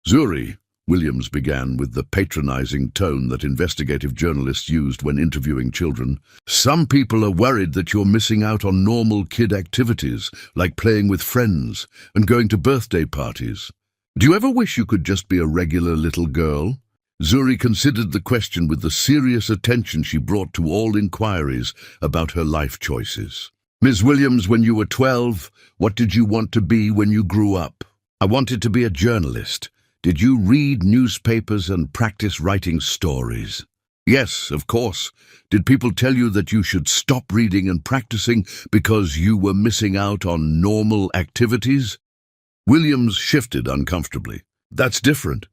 "Zuri," Williams began with the patronizing tone that investigative journalists used when interviewing children, "some people are worried that you're missing out on normal kid activities, like playing with friends and going to birthday parties. Do you ever wish you could just be a regular little girl?" Zuri considered the question with the serious attention she brought to all inquiries about her life choices. "Ms. Williams, when you were 12, what did you want to be when you grew up?" "I wanted to be a journalist." "Did you read newspapers and practice writing stories?" "Yes, of course." "Did people tell you that you should stop reading and practicing because you were missing out on normal activities?" Williams shifted uncomfortably. "That's different."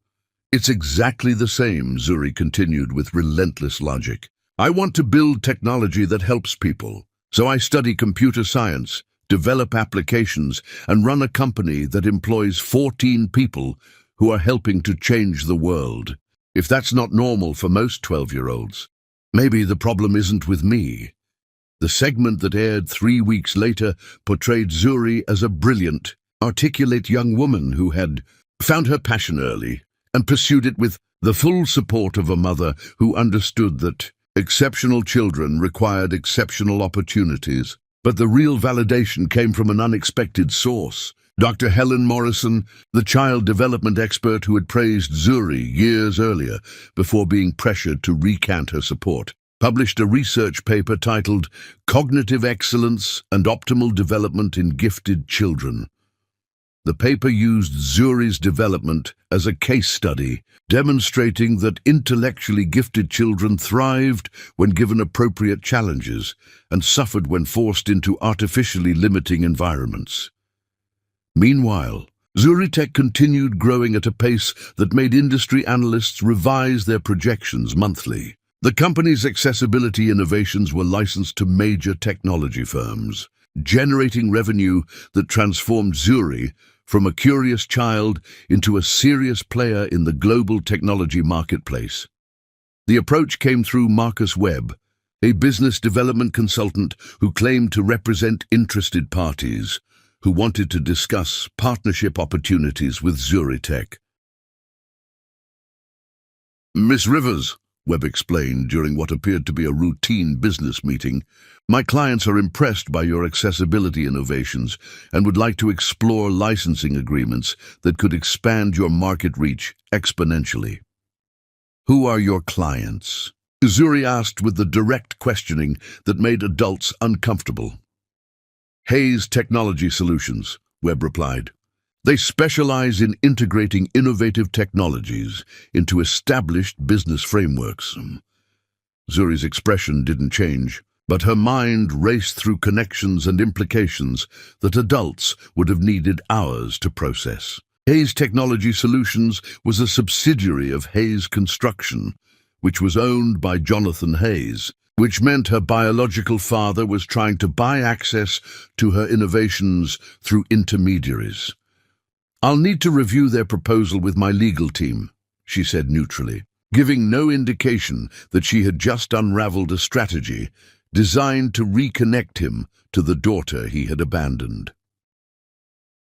"It's exactly the same," Zuri continued with relentless logic. "I want to build technology that helps people, so I study computer science, develop applications, and run a company that employs 14 people who are helping to change the world. If that's not normal for most 12-year-olds, maybe the problem isn't with me." The segment that aired 3 weeks later portrayed Zuri as a brilliant, articulate young woman who had found her passion early and pursued it with the full support of a mother who understood that exceptional children required exceptional opportunities. But the real validation came from an unexpected source. Dr. Helen Morrison, the child development expert who had praised Zuri years earlier before being pressured to recant her support, published a research paper titled "Cognitive Excellence and Optimal Development in Gifted Children." The paper used Zuri's development as a case study, demonstrating that intellectually gifted children thrived when given appropriate challenges and suffered when forced into artificially limiting environments. Meanwhile, Zuritech continued growing at a pace that made industry analysts revise their projections monthly. The company's accessibility innovations were licensed to major technology firms, generating revenue that transformed Zuri from a curious child into a serious player in the global technology marketplace. The approach came through Marcus Webb, a business development consultant who claimed to represent interested parties who wanted to discuss partnership opportunities with Zuritech. "Miss Rivers," Webb explained during what appeared to be a routine business meeting, "my clients are impressed by your accessibility innovations and would like to explore licensing agreements that could expand your market reach exponentially." "Who are your clients?" Zuri asked with the direct questioning that made adults uncomfortable. "Hayes Technology Solutions," Webb replied. "They specialize in integrating innovative technologies into established business frameworks." Zuri's expression didn't change, but her mind raced through connections and implications that adults would have needed hours to process. Hayes Technology Solutions was a subsidiary of Hayes Construction, which was owned by Jonathan Hayes, which meant her biological father was trying to buy access to her innovations through intermediaries. "I'll need to review their proposal with my legal team," she said neutrally, giving no indication that she had just unraveled a strategy designed to reconnect him to the daughter he had abandoned.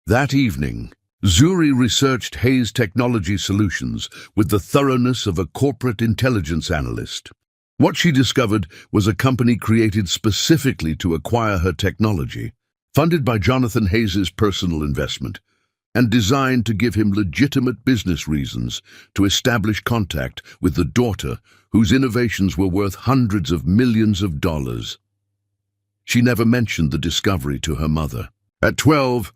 That evening, Zuri researched Hayes Technology Solutions with the thoroughness of a corporate intelligence analyst. What she discovered was a company created specifically to acquire her technology, funded by Jonathan Hayes's personal investment, and designed to give him legitimate business reasons to establish contact with the daughter whose innovations were worth hundreds of millions of dollars. She never mentioned the discovery to her mother. At 12,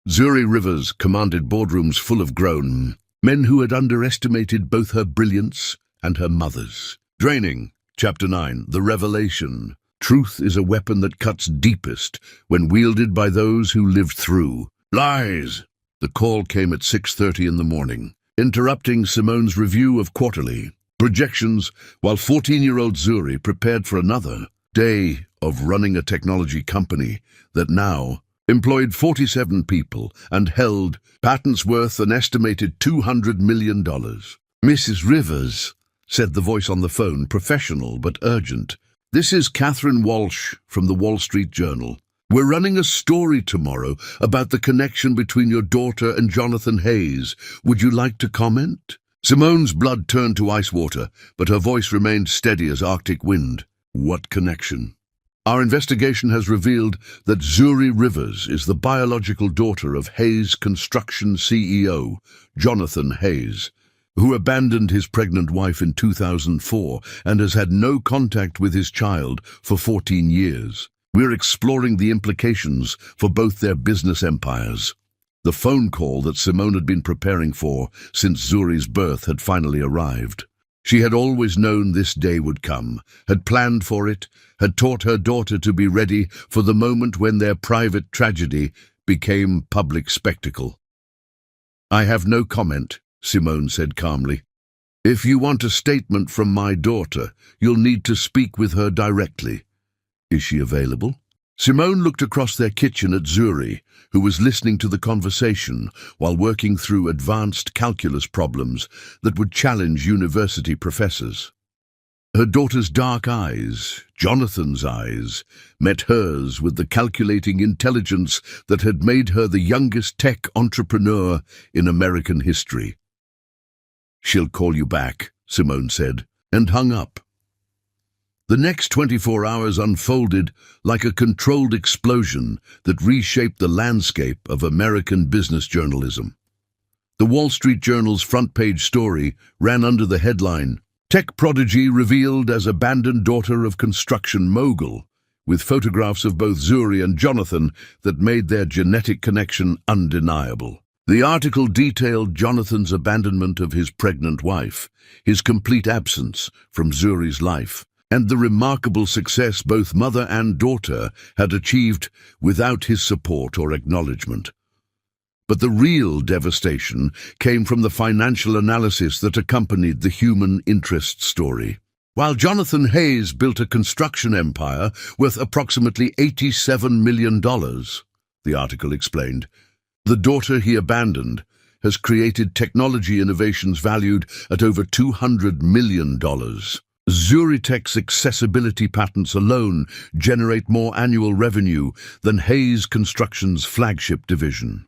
Zuri Rivers commanded boardrooms full of grown men who had underestimated both her brilliance and her mother's. Draining. Chapter 9. The Revelation. Truth is a weapon that cuts deepest when wielded by those who lived through lies. The call came at 6:30 in the morning, interrupting Simone's review of quarterly projections while 14-year-old Zuri prepared for another day of running a technology company that now employed 47 people and held patents worth an estimated $200 million. "Mrs. Rivers," said the voice on the phone, professional but urgent. "This is Catherine Walsh from the Wall Street Journal. We're running a story tomorrow about the connection between your daughter and Jonathan Hayes. Would you like to comment?" Simone's blood turned to ice water, but her voice remained steady as Arctic wind. "What connection?" "Our investigation has revealed that Zuri Rivers is the biological daughter of Hayes Construction CEO, Jonathan Hayes, who abandoned his pregnant wife in 2004 and has had no contact with his child for 14 years. We're exploring the implications for both their business empires." The phone call that Simone had been preparing for since Zuri's birth had finally arrived. She had always known this day would come, had planned for it, had taught her daughter to be ready for the moment when their private tragedy became public spectacle. "I have no comment," Simone said calmly. "If you want a statement from my daughter, you'll need to speak with her directly. Is she available?" Simone looked across their kitchen at Zuri, who was listening to the conversation while working through advanced calculus problems that would challenge university professors. Her daughter's dark eyes, Jonathan's eyes, met hers with the calculating intelligence that had made her the youngest tech entrepreneur in American history. "She'll call you back," Simone said, and hung up. The next 24 hours unfolded like a controlled explosion that reshaped the landscape of American business journalism. The Wall Street Journal's front-page story ran under the headline, "Tech Prodigy Revealed as Abandoned Daughter of Construction Mogul," with photographs of both Zuri and Jonathan that made their genetic connection undeniable. The article detailed Jonathan's abandonment of his pregnant wife, his complete absence from Zuri's life, and the remarkable success both mother and daughter had achieved without his support or acknowledgement. But the real devastation came from the financial analysis that accompanied the human interest story. While Jonathan Hayes built a construction empire worth approximately $87 million, the article explained, the daughter he abandoned has created technology innovations valued at over $200 million. Zuritech's accessibility patents alone generate more annual revenue than Hayes Construction's flagship division.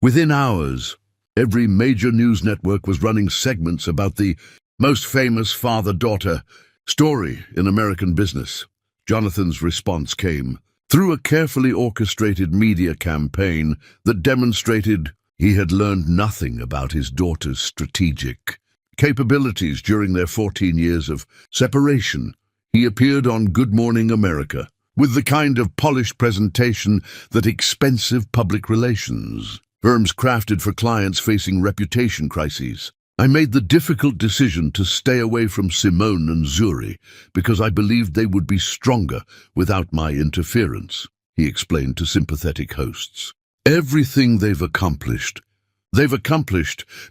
Within hours, every major news network was running segments about the most famous father-daughter story in American business. Jonathan's response came through a carefully orchestrated media campaign that demonstrated he had learned nothing about his daughter's strategic capabilities during their 14 years of separation. He appeared on Good Morning America with the kind of polished presentation that expensive public relations firms crafted for clients facing reputation crises. "I made the difficult decision to stay away from Simone and Zuri because I believed they would be stronger without my interference," he explained to sympathetic hosts. Everything they've accomplished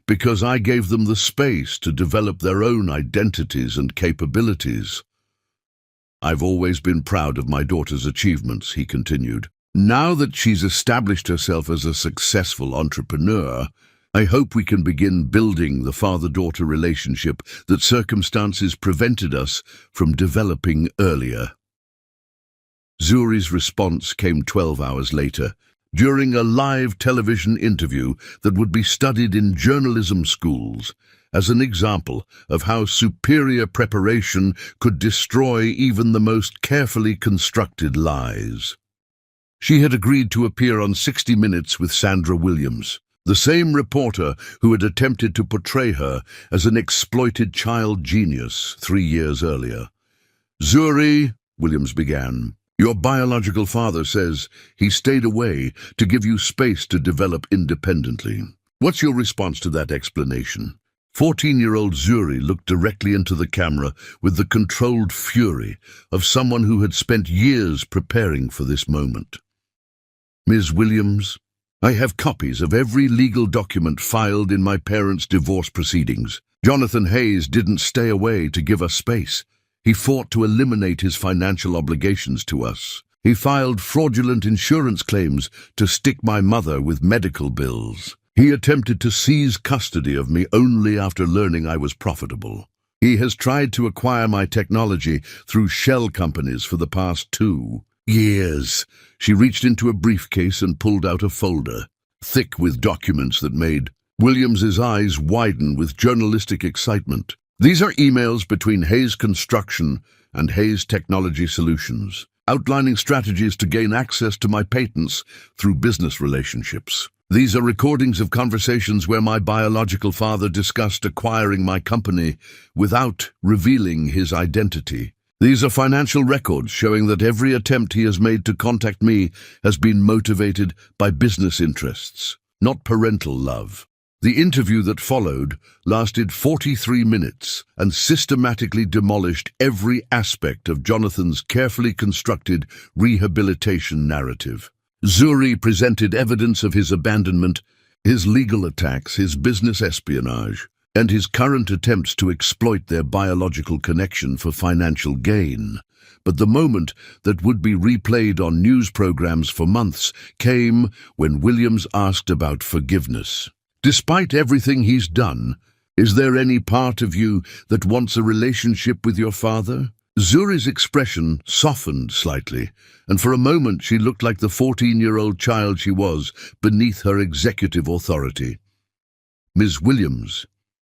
because I gave them the space to develop their own identities and capabilities. I've always been proud of my daughter's achievements, he continued. Now that she's established herself as a successful entrepreneur, I hope we can begin building the father-daughter relationship that circumstances prevented us from developing earlier. Zuri's response came 12 hours later, during a live television interview that would be studied in journalism schools as an example of how superior preparation could destroy even the most carefully constructed lies. She had agreed to appear on 60 Minutes with Sandra Williams, the same reporter who had attempted to portray her as an exploited child genius 3 years earlier. "Zuri," Williams began, "your biological father says he stayed away to give you space to develop independently. What's your response to that explanation?" 14-year-old Zuri looked directly into the camera with the controlled fury of someone who had spent years preparing for this moment. "Ms. Williams, I have copies of every legal document filed in my parents' divorce proceedings. Jonathan Hayes didn't stay away to give us space. He fought to eliminate his financial obligations to us. He filed fraudulent insurance claims to stick my mother with medical bills. He attempted to seize custody of me only after learning I was profitable. He has tried to acquire my technology through shell companies for the past 2 years. She reached into a briefcase and pulled out a folder, thick with documents that made Williams's eyes widen with journalistic excitement. "These are emails between Hayes Construction and Hayes Technology Solutions, outlining strategies to gain access to my patents through business relationships. These are recordings of conversations where my biological father discussed acquiring my company without revealing his identity. These are financial records showing that every attempt he has made to contact me has been motivated by business interests, not parental love." The interview that followed lasted 43 minutes and systematically demolished every aspect of Jonathan's carefully constructed rehabilitation narrative. Zuri presented evidence of his abandonment, his legal attacks, his business espionage, and his current attempts to exploit their biological connection for financial gain. But the moment that would be replayed on news programs for months came when Williams asked about forgiveness. "Despite everything he's done, is there any part of you that wants a relationship with your father?" Zuri's expression softened slightly, and for a moment she looked like the 14-year-old child she was beneath her executive authority. "Ms. Williams,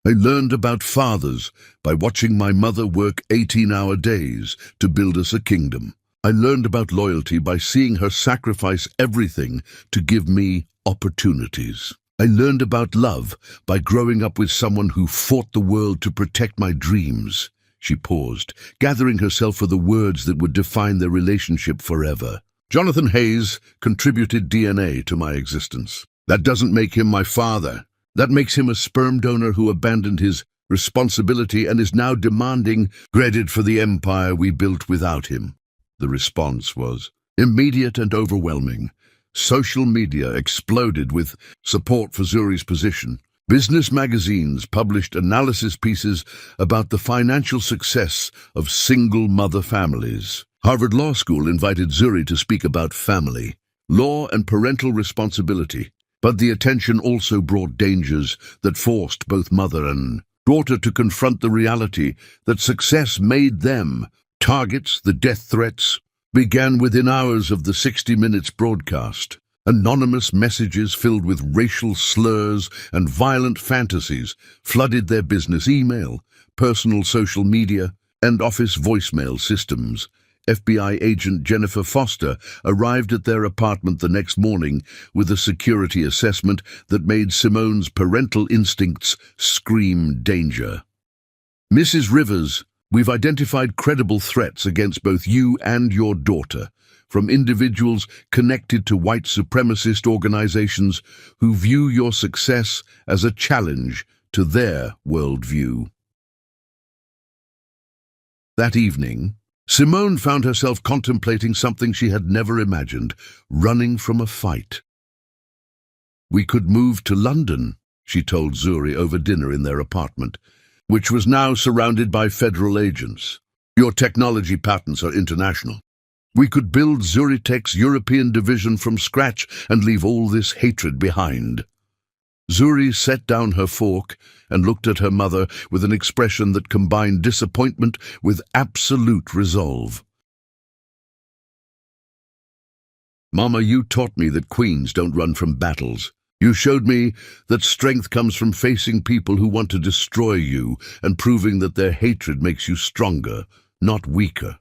I learned about fathers by watching my mother work 18-hour days to build us a kingdom. I learned about loyalty by seeing her sacrifice everything to give me opportunities. I learned about love by growing up with someone who fought the world to protect my dreams." She paused, gathering herself for the words that would define their relationship forever. "Jonathan Hayes contributed DNA to my existence. That doesn't make him my father. That makes him a sperm donor who abandoned his responsibility and is now demanding credit for the empire we built without him." The response was immediate and overwhelming. Social media exploded with support for Zuri's position. Business magazines published analysis pieces about the financial success of single-mother families. Harvard Law School invited Zuri to speak about family, law, and parental responsibility. But the attention also brought dangers that forced both mother and daughter to confront the reality that success made them targets. The death threats began within hours of the 60 Minutes broadcast. Anonymous messages filled with racial slurs and violent fantasies flooded their business email, personal social media, and office voicemail systems. FBI agent Jennifer Foster arrived at their apartment the next morning with a security assessment that made Simone's parental instincts scream danger. "Mrs. Rivers, we've identified credible threats against both you and your daughter, from individuals connected to white supremacist organizations who view your success as a challenge to their worldview." That evening, Simone found herself contemplating something she had never imagined: running from a fight. We could move to London, she told Zuri over dinner in their apartment, which was now surrounded by federal agents. Your technology patents are international. We could build Zuritech's European division from scratch and leave all this hatred behind. Zuri set down her fork and looked at her mother with an expression that combined disappointment with absolute resolve. Mama, you taught me that queens don't run from battles. You showed me that strength comes from facing people who want to destroy you and proving that their hatred makes you stronger, not weaker.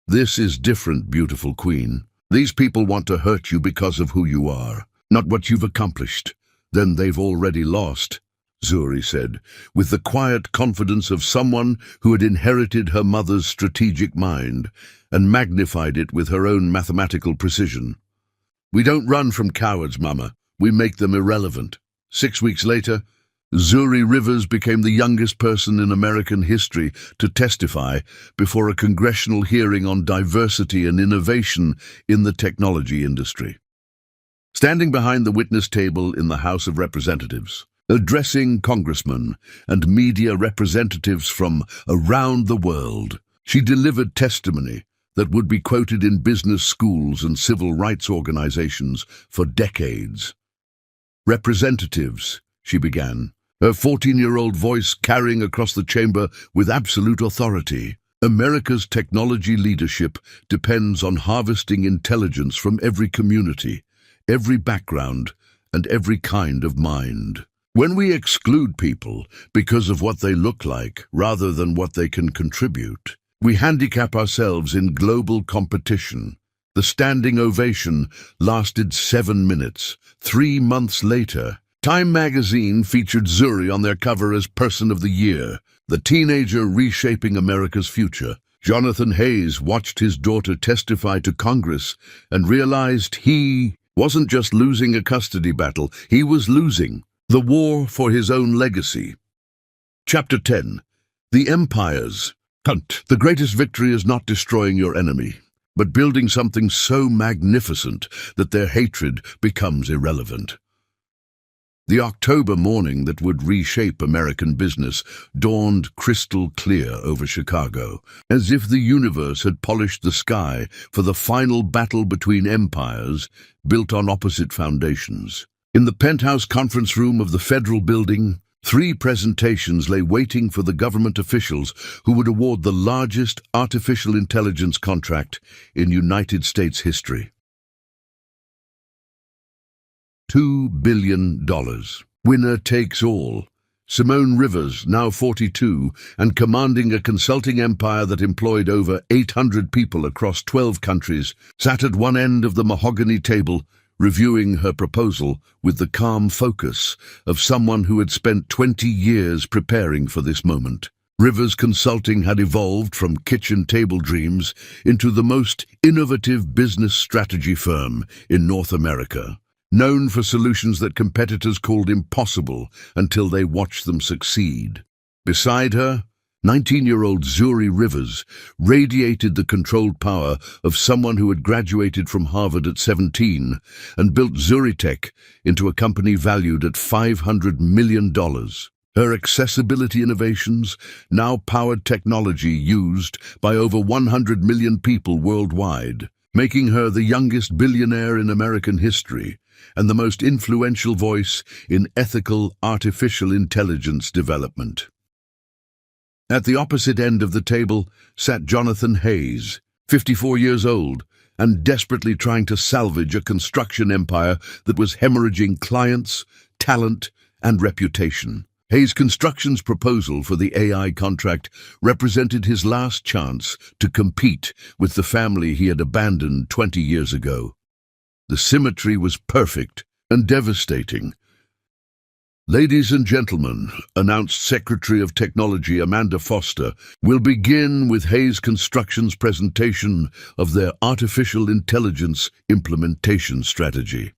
This is different, beautiful queen. These people want to hurt you because of who you are, not what you've accomplished. Then they've already lost, Zuri said, with the quiet confidence of someone who had inherited her mother's strategic mind and magnified it with her own mathematical precision. We don't run from cowards, Mama. We make them irrelevant. 6 weeks later, Zuri Rivers became the youngest person in American history to testify before a congressional hearing on diversity and innovation in the technology industry. Standing behind the witness table in the House of Representatives, addressing congressmen and media representatives from around the world, she delivered testimony that would be quoted in business schools and civil rights organizations for decades. Representatives, she began, her 14-year-old voice carrying across the chamber with absolute authority. America's technology leadership depends on harvesting intelligence from every community, every background, and every kind of mind. When we exclude people because of what they look like rather than what they can contribute, we handicap ourselves in global competition. The standing ovation lasted 7 minutes. 3 months later, Time magazine featured Zuri on their cover as Person of the Year, the teenager reshaping America's future. Jonathan Hayes watched his daughter testify to Congress and realized he wasn't just losing a custody battle, he was losing the war for his own legacy. Chapter 10. The Empires. Hunt. The greatest victory is not destroying your enemy, but building something so magnificent that their hatred becomes irrelevant. The October morning that would reshape American business dawned crystal clear over Chicago, as if the universe had polished the sky for the final battle between empires built on opposite foundations. In the penthouse conference room of the Federal Building, 3 presentations lay waiting for the government officials who would award the largest artificial intelligence contract in United States history. $2 billion. Winner takes all. Simone Rivers, now 42, and commanding a consulting empire that employed over 800 people across 12 countries, sat at one end of the mahogany table, reviewing her proposal with the calm focus of someone who had spent 20 years preparing for this moment. Rivers Consulting had evolved from kitchen table dreams into the most innovative business strategy firm in North America, known for solutions that competitors called impossible until they watched them succeed. Beside her, 19-year-old Zuri Rivers radiated the controlled power of someone who had graduated from Harvard at 17 and built Zuritech into a company valued at $500 million. Her accessibility innovations now powered technology used by over 100 million people worldwide, making her the youngest billionaire in American history and the most influential voice in ethical artificial intelligence development. At the opposite end of the table sat Jonathan Hayes, 54 years old, and desperately trying to salvage a construction empire that was hemorrhaging clients, talent, and reputation. Hayes Construction's proposal for the AI contract represented his last chance to compete with the family he had abandoned 20 years ago. The symmetry was perfect and devastating. "Ladies and gentlemen," announced Secretary of Technology Amanda Foster, "will begin with Hayes Construction's presentation of their artificial intelligence implementation strategy."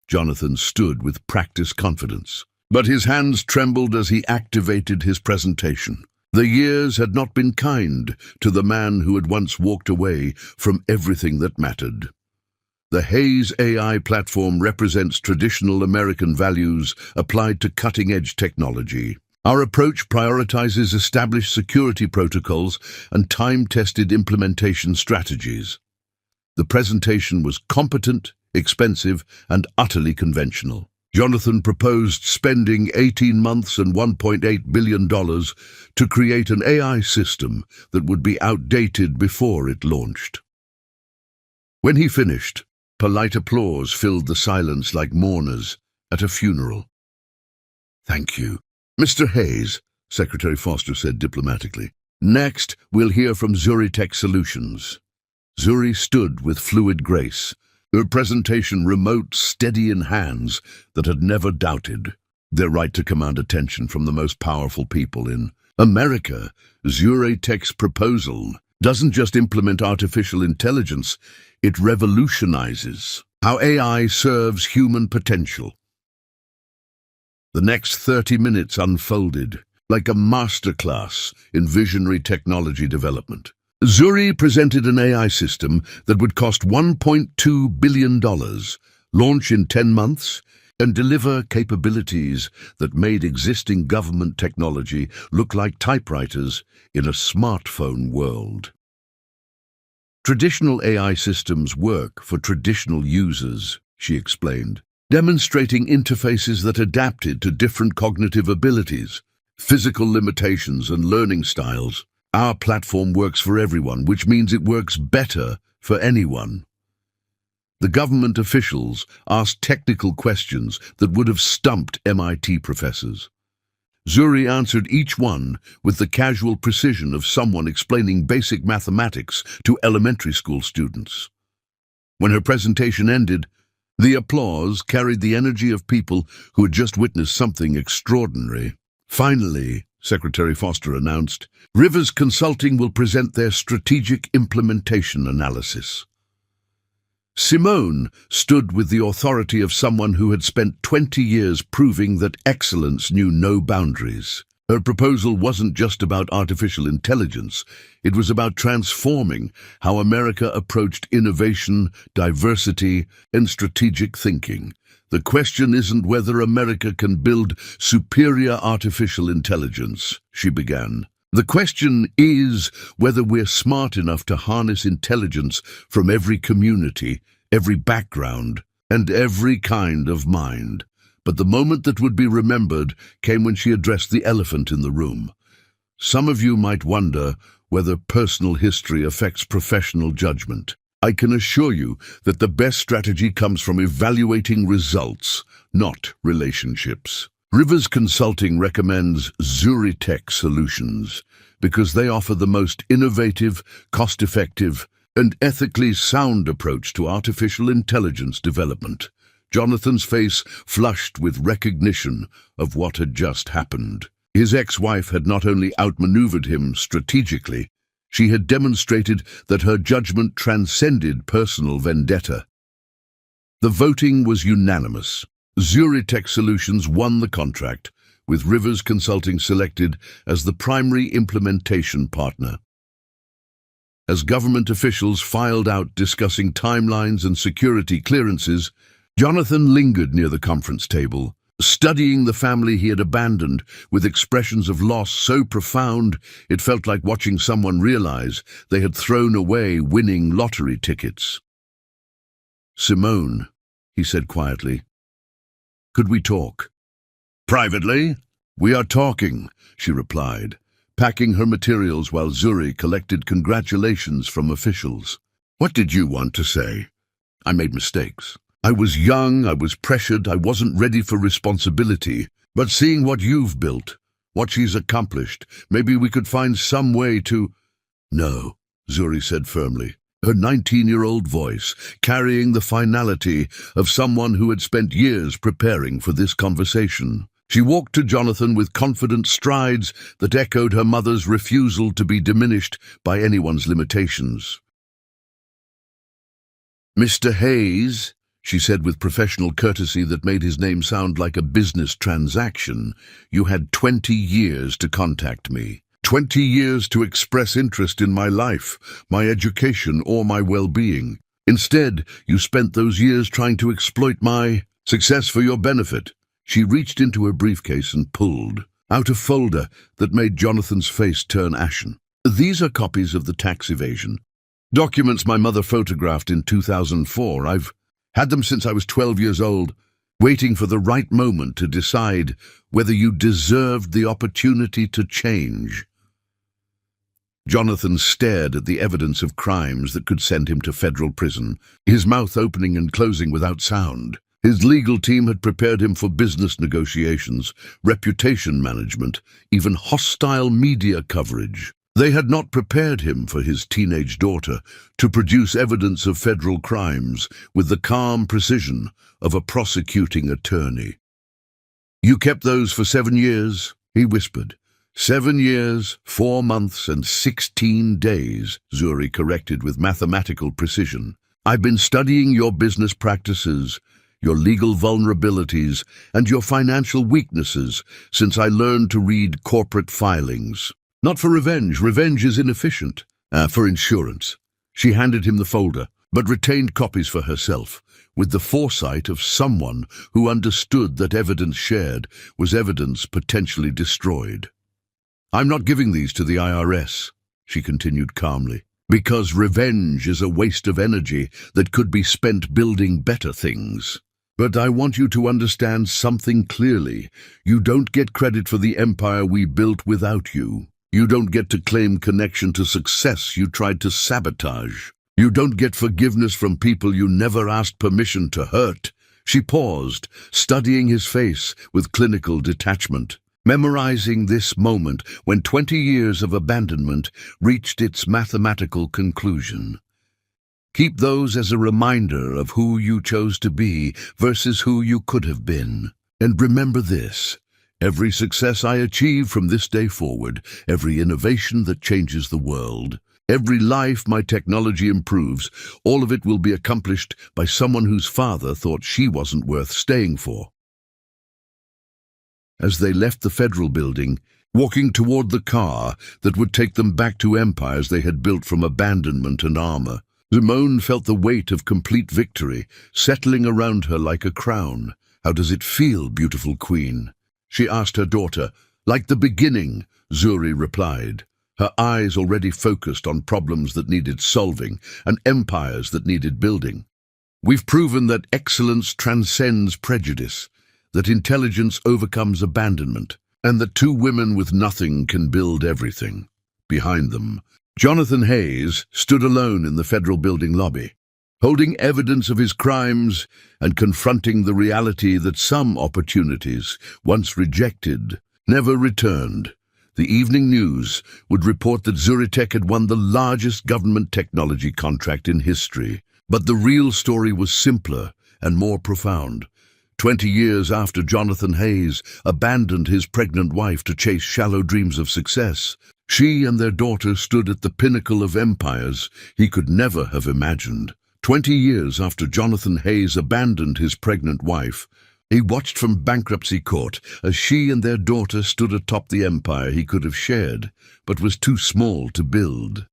Jonathan stood with practiced confidence, but his hands trembled as he activated his presentation. The years had not been kind to the man who had once walked away from everything that mattered. The Hayes AI platform represents traditional American values applied to cutting-edge technology. Our approach prioritizes established security protocols and time-tested implementation strategies. The presentation was competent, expensive, and utterly conventional. Jonathan proposed spending 18 months and $1.8 billion to create an AI system that would be outdated before it launched. When he finished, polite applause filled the silence like mourners at a funeral. "Thank you, Mr. Hayes," Secretary Foster said diplomatically. "Next, we'll hear from Zuri Tech Solutions." Zuri stood with fluid grace, her presentation remote, steady in hands that had never doubted their right to command attention from the most powerful people in America. Zuri Tech's proposal doesn't just implement artificial intelligence, it revolutionizes how AI serves human potential. The next 30 minutes unfolded like a masterclass in visionary technology development. Zuri presented an AI system that would cost $1.2 billion, launch in 10 months, and deliver capabilities that made existing government technology look like typewriters in a smartphone world. Traditional AI systems work for traditional users, she explained, demonstrating interfaces that adapted to different cognitive abilities, physical limitations, and learning styles. Our platform works for everyone, which means it works better for anyone. The government officials asked technical questions that would have stumped MIT professors. Zuri answered each one with the casual precision of someone explaining basic mathematics to elementary school students. When her presentation ended, the applause carried the energy of people who had just witnessed something extraordinary. Finally, Secretary Foster announced, Rivers Consulting will present their strategic implementation analysis. Simone stood with the authority of someone who had spent 20 years proving that excellence knew no boundaries. Her proposal wasn't just about artificial intelligence, it was about transforming how America approached innovation, diversity, and strategic thinking. The question isn't whether America can build superior artificial intelligence, she began. The question is whether we're smart enough to harness intelligence from every community, every background, and every kind of mind. But the moment that would be remembered came when she addressed the elephant in the room. Some of you might wonder whether personal history affects professional judgment. I can assure you that the best strategy comes from evaluating results, not relationships. Rivers Consulting recommends Zuri Tech Solutions because they offer the most innovative, cost-effective, and ethically sound approach to artificial intelligence development. Jonathan's face flushed with recognition of what had just happened. His ex-wife had not only outmaneuvered him strategically, she had demonstrated that her judgment transcended personal vendetta. The voting was unanimous. Zuri Tech Solutions won the contract, with Rivers Consulting selected as the primary implementation partner. As government officials filed out discussing timelines and security clearances, Jonathan lingered near the conference table, studying the family he had abandoned with expressions of loss so profound it felt like watching someone realize they had thrown away winning lottery tickets. "Simone," he said quietly, "could we talk?" "Privately? We are talking," she replied, packing her materials while Zuri collected congratulations from officials. "What did you want to say?" "I made mistakes. I was young, I was pressured, I wasn't ready for responsibility. But seeing what you've built, what she's accomplished, maybe we could find some way to—" "No," Zuri said firmly, her 19-year-old voice carrying the finality of someone who had spent years preparing for this conversation. She walked to Jonathan with confident strides that echoed her mother's refusal to be diminished by anyone's limitations. "Mr. Hayes," she said with professional courtesy that made his name sound like a business transaction, "you had 20 years to contact me. 20 years to express interest in my life, my education, or my well-being. Instead, you spent those years trying to exploit my success for your benefit." She reached into her briefcase and pulled out a folder that made Jonathan's face turn ashen. "These are copies of the tax evasion documents my mother photographed in 2004. I've had them since I was 12 years old, waiting for the right moment to decide whether you deserved the opportunity to change." Jonathan stared at the evidence of crimes that could send him to federal prison, his mouth opening and closing without sound. His legal team had prepared him for business negotiations, reputation management, even hostile media coverage. They had not prepared him for his teenage daughter to produce evidence of federal crimes with the calm precision of a prosecuting attorney. "You kept those for 7 years?" he whispered. 7 years, 4 months, and 16 days, Zuri corrected with mathematical precision. "I've been studying your business practices, your legal vulnerabilities, and your financial weaknesses since I learned to read corporate filings. Not for revenge. Revenge is inefficient. For insurance." She handed him the folder, but retained copies for herself, with the foresight of someone who understood that evidence shared was evidence potentially destroyed. "I'm not giving these to the IRS," she continued calmly, "because revenge is a waste of energy that could be spent building better things. But I want you to understand something clearly. You don't get credit for the empire we built without you. You don't get to claim connection to success you tried to sabotage. You don't get forgiveness from people you never asked permission to hurt." She paused, studying his face with clinical detachment, memorizing this moment when 20 years of abandonment reached its mathematical conclusion. Keep those as a reminder of who you chose to be versus who you could have been. And remember this: every success I achieve from this day forward, every innovation that changes the world, every life my technology improves, all of it will be accomplished by someone whose father thought she wasn't worth staying for. As they left the federal building, walking toward the car that would take them back to empires they had built from abandonment and armor, Simone felt the weight of complete victory settling around her like a crown. "How does it feel, beautiful queen?" she asked her daughter. "Like the beginning," Zuri replied, her eyes already focused on problems that needed solving and empires that needed building. "We've proven that excellence transcends prejudice, that intelligence overcomes abandonment, and that two women with nothing can build everything." Behind them, Jonathan Hayes stood alone in the federal building lobby, holding evidence of his crimes and confronting the reality that some opportunities, once rejected, never returned. The evening news would report that Zuritech had won the largest government technology contract in history. But the real story was simpler and more profound. 20 years after Jonathan Hayes abandoned his pregnant wife to chase shallow dreams of success, she and their daughter stood at the pinnacle of empires he could never have imagined. 20 years after Jonathan Hayes abandoned his pregnant wife, he watched from bankruptcy court as she and their daughter stood atop the empire he could have shared, but was too small to build.